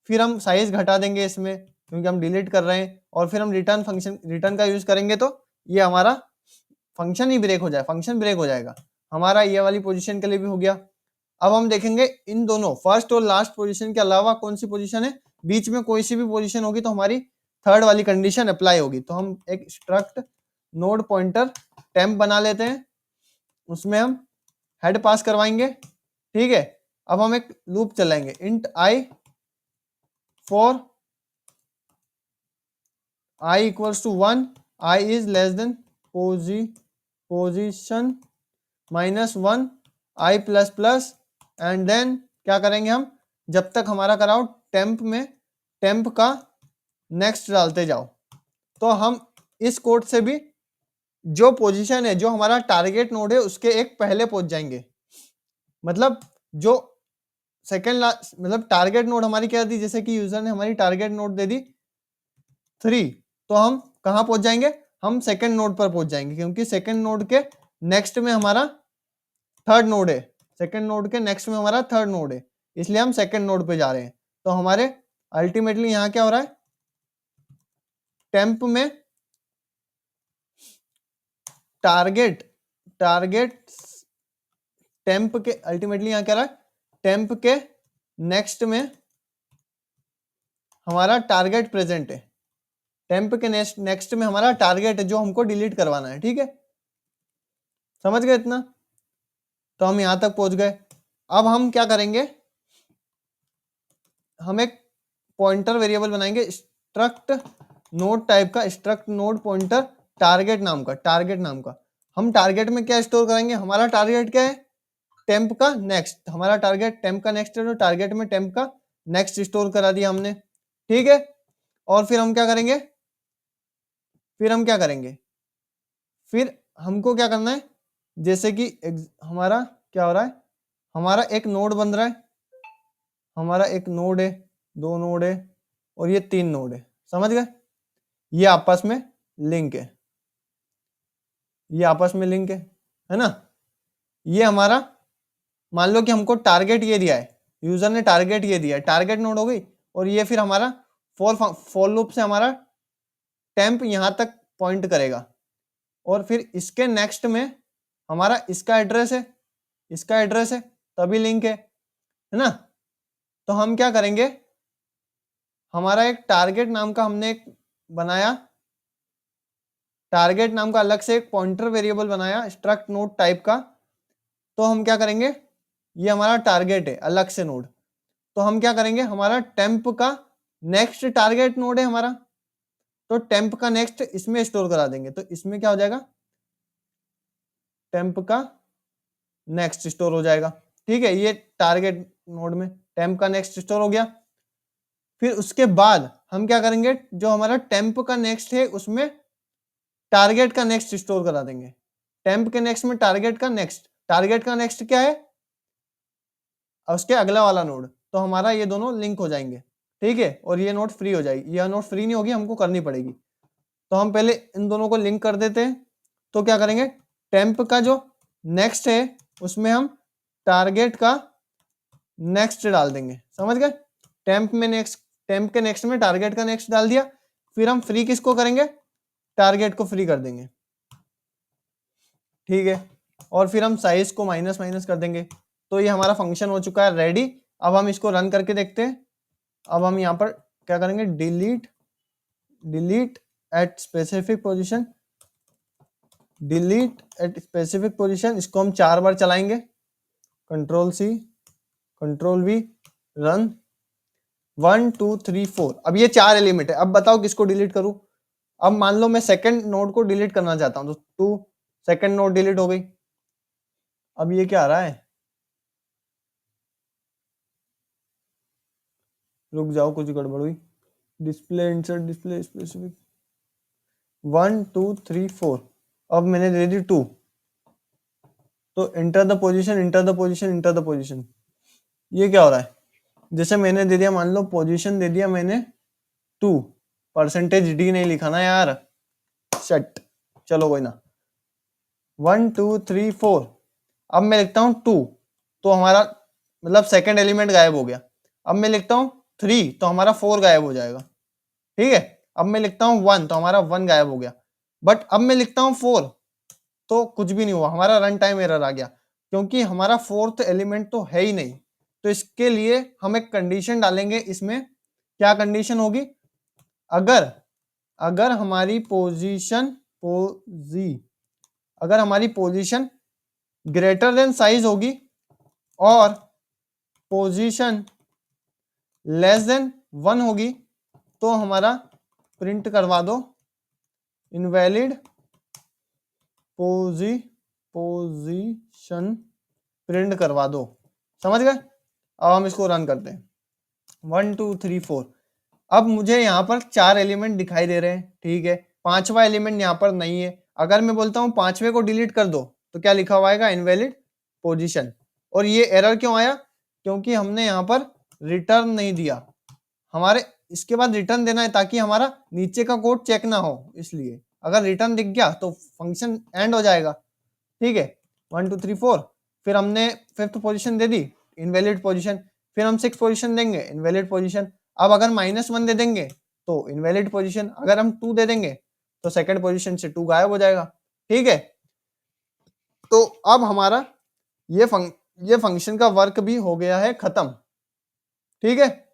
फिर हम साइज घटा देंगे इसमें क्योंकि हम डिलीट कर रहे हैं, और फिर हम रिटर्न का यूज करेंगे तो ये हमारा फंक्शन ब्रेक हो जाएगा। हमारा ये वाली पोजीशन के लिए भी हो गया। अब हम देखेंगे इन दोनों फर्स्ट और लास्ट पोजीशन के अलावा कौन सी पोजीशन है, बीच में कोई सी भी पोजीशन होगी तो हमारी थर्ड वाली कंडीशन अप्लाई होगी। तो हम एक स्ट्रक्ट नोड पॉइंटर टेम्प बना लेते हैं, उसमें हम हेड पास करवाएंगे, ठीक है। अब हम एक लूप चलाएंगे, int I for i equals to 1, i is less than position -1 i plus plus, and then क्या करेंगे हम, जब तक हमारा कराओ टेम्प का नेक्स्ट डालते जाओ। तो हम इस कोड से भी जो पोजीशन है, जो हमारा टारगेट नोड है उसके एक पहले पहुंच जाएंगे, मतलब जो सेकेंड लास्ट मतलब टारगेट नोड हमारी क्या दी, जैसे कि यूजर ने हमारी टारगेट नोड दे दी 3, तो हम कहां पहुंच जाएंगे, हम सेकेंड नोड पर पहुंच जाएंगे, क्योंकि सेकेंड नोड के नेक्स्ट में हमारा थर्ड नोड है, सेकेंड नोड के नेक्स्ट में हमारा थर्ड नोड है, इसलिए हम सेकेंड नोड पे जा रहे हैं। तो हमारे अल्टीमेटली यहां क्या हो रहा है, टेम्प में टारगेट टेम्प के अल्टीमेटली यहां क्या रहा है, टेम्प के नेक्स्ट में हमारा टारगेट प्रेजेंट है, टेम्प के नेक्स्ट में हमारा टारगेट है जो हमको डिलीट करवाना है, ठीक है। समझ गए इतना, तो हम यहां तक पहुंच गए। अब हम क्या करेंगे, हम एक पॉइंटर वेरिएबल बनाएंगे स्ट्रक्ट नोड टाइप का, स्ट्रक्ट नोड पॉइंटर टारगेट नाम का। हम टारगेट में क्या स्टोर करेंगे, हमारा टारगेट क्या है, टेम्प का नेक्स्ट, हमारा टारगेट टेम्प का नेक्स्ट है, तो टारगेट में टेम्प का नेक्स्ट स्टोर करा दिया हमने, ठीक है। और फिर हम क्या करेंगे, फिर हमको क्या करना है, जैसे कि हमारा क्या हो रहा है, हमारा एक नोड बन रहा है, हमारा एक नोड है, 2 नोड है और ये 3 नोड है, समझ गए, ये आपस में लिंक है, है ना। ये हमारा मान लो कि हमको टारगेट ये दिया है, यूजर ने टारगेट ये दिया है, टारगेट नोड हो गई, और ये फिर हमारा फॉर लूप से हमारा टेम्प यहां तक पॉइंट करेगा, और फिर इसके नेक्स्ट में हमारा इसका एड्रेस है, तभी लिंक है ना। तो हम क्या करेंगे, हमारा एक टारगेट नाम का हमने एक बनाया, टारगेट नाम का अलग से एक पॉइंटर वेरिएबल बनाया स्ट्रक्ट नोड टाइप का। तो हम क्या करेंगे, ये हमारा टारगेट है अलग से नोड, तो हम क्या करेंगे, हमारा टेम्प का नेक्स्ट टारगेट नोड है हमारा, तो टेम्प का नेक्स्ट इसमें स्टोर करा देंगे, तो इसमें क्या हो जाएगा, टेम्प का नेक्स्ट स्टोर हो जाएगा। ठीक है, ये टारगेट नोड में टेम्प का नेक्स्ट स्टोर हो गया। फिर उसके बाद हम क्या करेंगे, जो हमारा टेम्प का नेक्स्ट है उसमें टारगेट का नेक्स्ट स्टोर करा देंगे। टेम्प के नेक्स्ट में टारगेट का नेक्स्ट, टारगेट का नेक्स्ट क्या है, उसके अगला वाला नोड, तो हमारा ये दोनों लिंक हो जाएंगे। ठीक है, और ये नोड फ्री हो जाएगी, यह नोड फ्री नहीं होगी, हमको करनी पड़ेगी। तो हम पहले इन दोनों को लिंक कर देते हैं। तो क्या करेंगे, टेम्प का जो नेक्स्ट है उसमें हम टारगेट का नेक्स्ट डाल देंगे। समझ गए, टेम्प में नेक्स्ट, टेम्प के नेक्स्ट में टारगेट का नेक्स्ट डाल दिया। फिर हम फ्री किसको करेंगे, टारगेट को फ्री कर देंगे। ठीक है, और फिर हम साइज को माइनस माइनस कर देंगे। तो ये हमारा फंक्शन हो चुका है रेडी। अब हम इसको रन करके देखते हैं। अब हम यहाँ पर क्या करेंगे, delete at specific position, delete at specific position, इसको हम 4 बार चलाएंगे। Control C, control V, run. 1 2 3 4। अब ये 4 एलिमेंट है। अब बताओ किसको डिलीट करूं। अब मान लो मैं सेकंड नोड को डिलीट करना चाहता हूं, तो 2 सेकंड नोड डिलीट हो गई। अब ये क्या आ रहा है, रुक जाओ, कुछ गड़बड़ हुई। Display insert display specific 1 2 3 4। अब मैंने दे दी 2, तो enter the position, enter the position, enter the position. ये क्या हो रहा है, जैसे मैंने दे दिया, मान लो पोजीशन दे दिया मैंने 2, %d नहीं लिखा ना यार, शट, चलो कोई ना। 1 2 3 4। अब मैं लिखता हूँ 2, तो हमारा मतलब सेकंड एलिमेंट गायब हो गया। अब मैं लिखता हूँ 3, तो हमारा 4 गायब हो जाएगा। ठीक है, अब मैं लिखता हूँ 1, तो हमारा 1 गायब हो गया। बट अब मैं लिखता हूँ 4, तो कुछ भी नहीं हुआ, हमारा रन टाइम एरर आ गया, क्योंकि हमारा फोर्थ एलिमेंट तो है ही नहीं। तो इसके लिए हम एक कंडीशन डालेंगे इसमें। क्या कंडीशन होगी, अगर अगर हमारी पोजीशन अगर हमारी पोजीशन ग्रेटर देन साइज होगी और पोजीशन लेस देन 1 होगी, तो हमारा प्रिंट करवा दो इनवैलिड पोजीशन प्रिंट करवा दो। समझ गए। अब हम इसको रन करते हैं। 1 2 3 4। अब मुझे यहाँ पर 4 एलिमेंट दिखाई दे रहे हैं। ठीक है, 5वां एलिमेंट यहाँ पर नहीं है। अगर मैं बोलता हूँ 5वें को डिलीट कर दो, तो क्या लिखा हुआ आएगा, इनवैलिड पोजीशन। और ये एरर क्यों आया, क्योंकि हमने यहाँ पर रिटर्न नहीं दिया। हमारे इसके बाद रिटर्न देना है ताकि हमारा नीचे का कोड चेक ना हो, इसलिए अगर रिटर्न दिख गया तो फंक्शन एंड हो जाएगा। ठीक है, 1 2 3 4। फिर हमने 5th पोजीशन दे दी, इनवैलिड पोजीशन। फिर हम 6th पोजीशन देंगे, इनवैलिड पोजीशन। अब अगर -1 दे देंगे तो इनवैलिड पोजीशन, अगर हम 2 दे देंगे तो सेकंड पोजीशन से 2 गायब हो जाएगा। ठीक है, तो अब हमारा ये फंक्शन का वर्क भी हो गया है खत्म। ठीक है,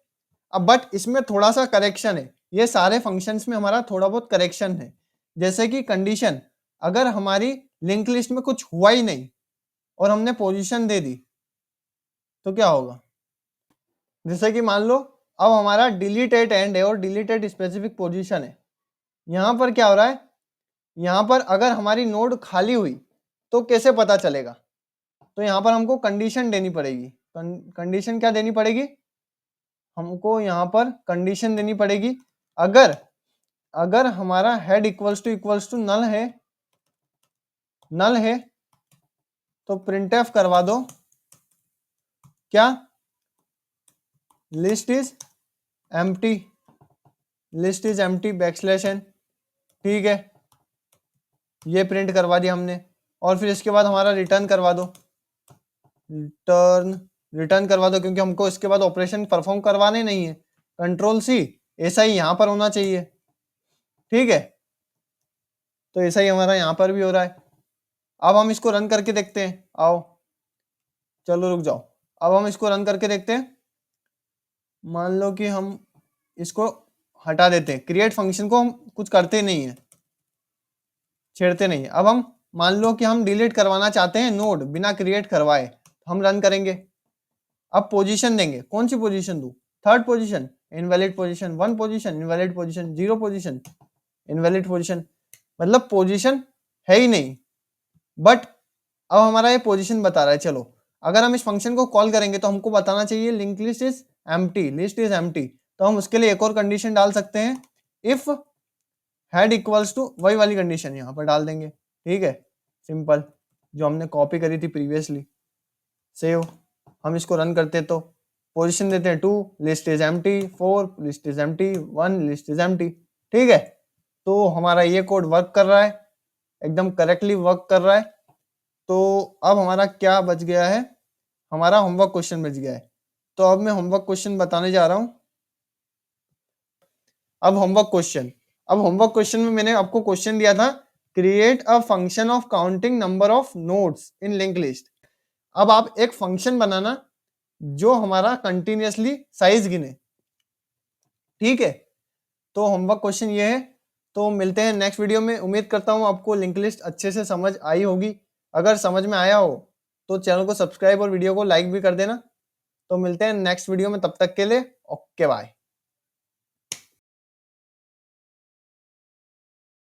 अब बट इसमें थोड़ा सा करेक्शन है। ये सारे फंक्शंस में हमारा थोड़ा बहुत करेक्शन है। जैसे कि कंडीशन, अगर हमारी लिंक लिस्ट में कुछ हुआ ही नहीं और हमने पोजीशन दे दी, तो क्या होगा। जैसे कि मान लो अब हमारा डिलीट एट एंड है और डिलीट एट स्पेसिफिक पोजीशन है। यहाँ पर क्या हो रहा है, यहाँ पर अगर हमारी नोड खाली हुई तो कैसे पता चलेगा। तो यहाँ पर हमको कंडीशन देनी पड़ेगी। कंडीशन क्या देनी पड़ेगी, हमको यहाँ पर कंडीशन देनी पड़ेगी। अगर हमारा हेड इक्वल्स टू नल है तो प्रिंटफ करवा दो क्या, list is empty, list is empty backslash n। ठीक है, ये प्रिंट करवा दिया हमने। और फिर इसके बाद हमारा रिटर्न करवा दो, रिटर्न करवा दो, क्योंकि हमको इसके बाद ऑपरेशन परफॉर्म करवाने नहीं है। कंट्रोल सी, ऐसा ही यहाँ पर होना चाहिए। ठीक है, तो ऐसा ही हमारा यहाँ पर भी हो रहा है। अब हम इसको रन करके देखते हैं। आओ, चलो रुक जाओ, अब हम इसको रन करके देखते हैं। मान लो कि हम इसको हटा देते हैं, क्रिएट फंक्शन को हम कुछ करते नहीं है, छेड़ते नहीं है। अब हम मान लो कि हम डिलीट करवाना चाहते हैं नोड बिना क्रिएट करवाए, हम रन करेंगे। अब पोजीशन देंगे, कौन सी पोजीशन दूं, 3rd position invalid position, 1 position invalid position, 0 position invalid position. मतलब पोजीशन है ही नहीं, बट अब हमारा ये पोजीशन बता रहा है। चलो अगर हम इस फंक्शन को कॉल करेंगे तो हमको बताना चाहिए link list is empty, list is empty. तो हम उसके लिए एक और कंडीशन डाल सकते हैं, इफ हेड इक्वल्स टू, वही वाली कंडीशन यहाँ पर डाल देंगे। ठीक है, सिंपल, जो हमने कॉपी करी थी प्रीवियसली। सेव, हम इसको रन करते तो पोजीशन देते हैं 2, list is empty, 4, list is empty, 1, list is empty. ठीक है, तो हमारा ये कोड वर्क कर रहा है, एकदम करेक्टली वर्क कर रहा है। तो अब हमारा क्या बच गया है, हमारा होमवर्क क्वेश्चन बच गया है। तो अब मैं होमवर्क क्वेश्चन बताने जा रहा हूं। अब होमवर्क क्वेश्चन में मैंने आपको क्वेश्चन दिया था, create a function of counting number of nodes in link list. अब आप एक फंक्शन बनाना जो हमारा कंटिन्यूअसली साइज गिने। ठीक है, तो होमवर्क क्वेश्चन ये है। तो मिलते हैं नेक्स्ट वीडियो में। उम्मीद करता हूँ आपको लिंक लिस्ट अच्छे से समझ आई होगी। अगर समझ में आया हो तो चैनल को सब्सक्राइब और वीडियो को लाइक भी कर देना। तो मिलते हैं नेक्स्ट वीडियो में, तब तक के लिए ओके बाय।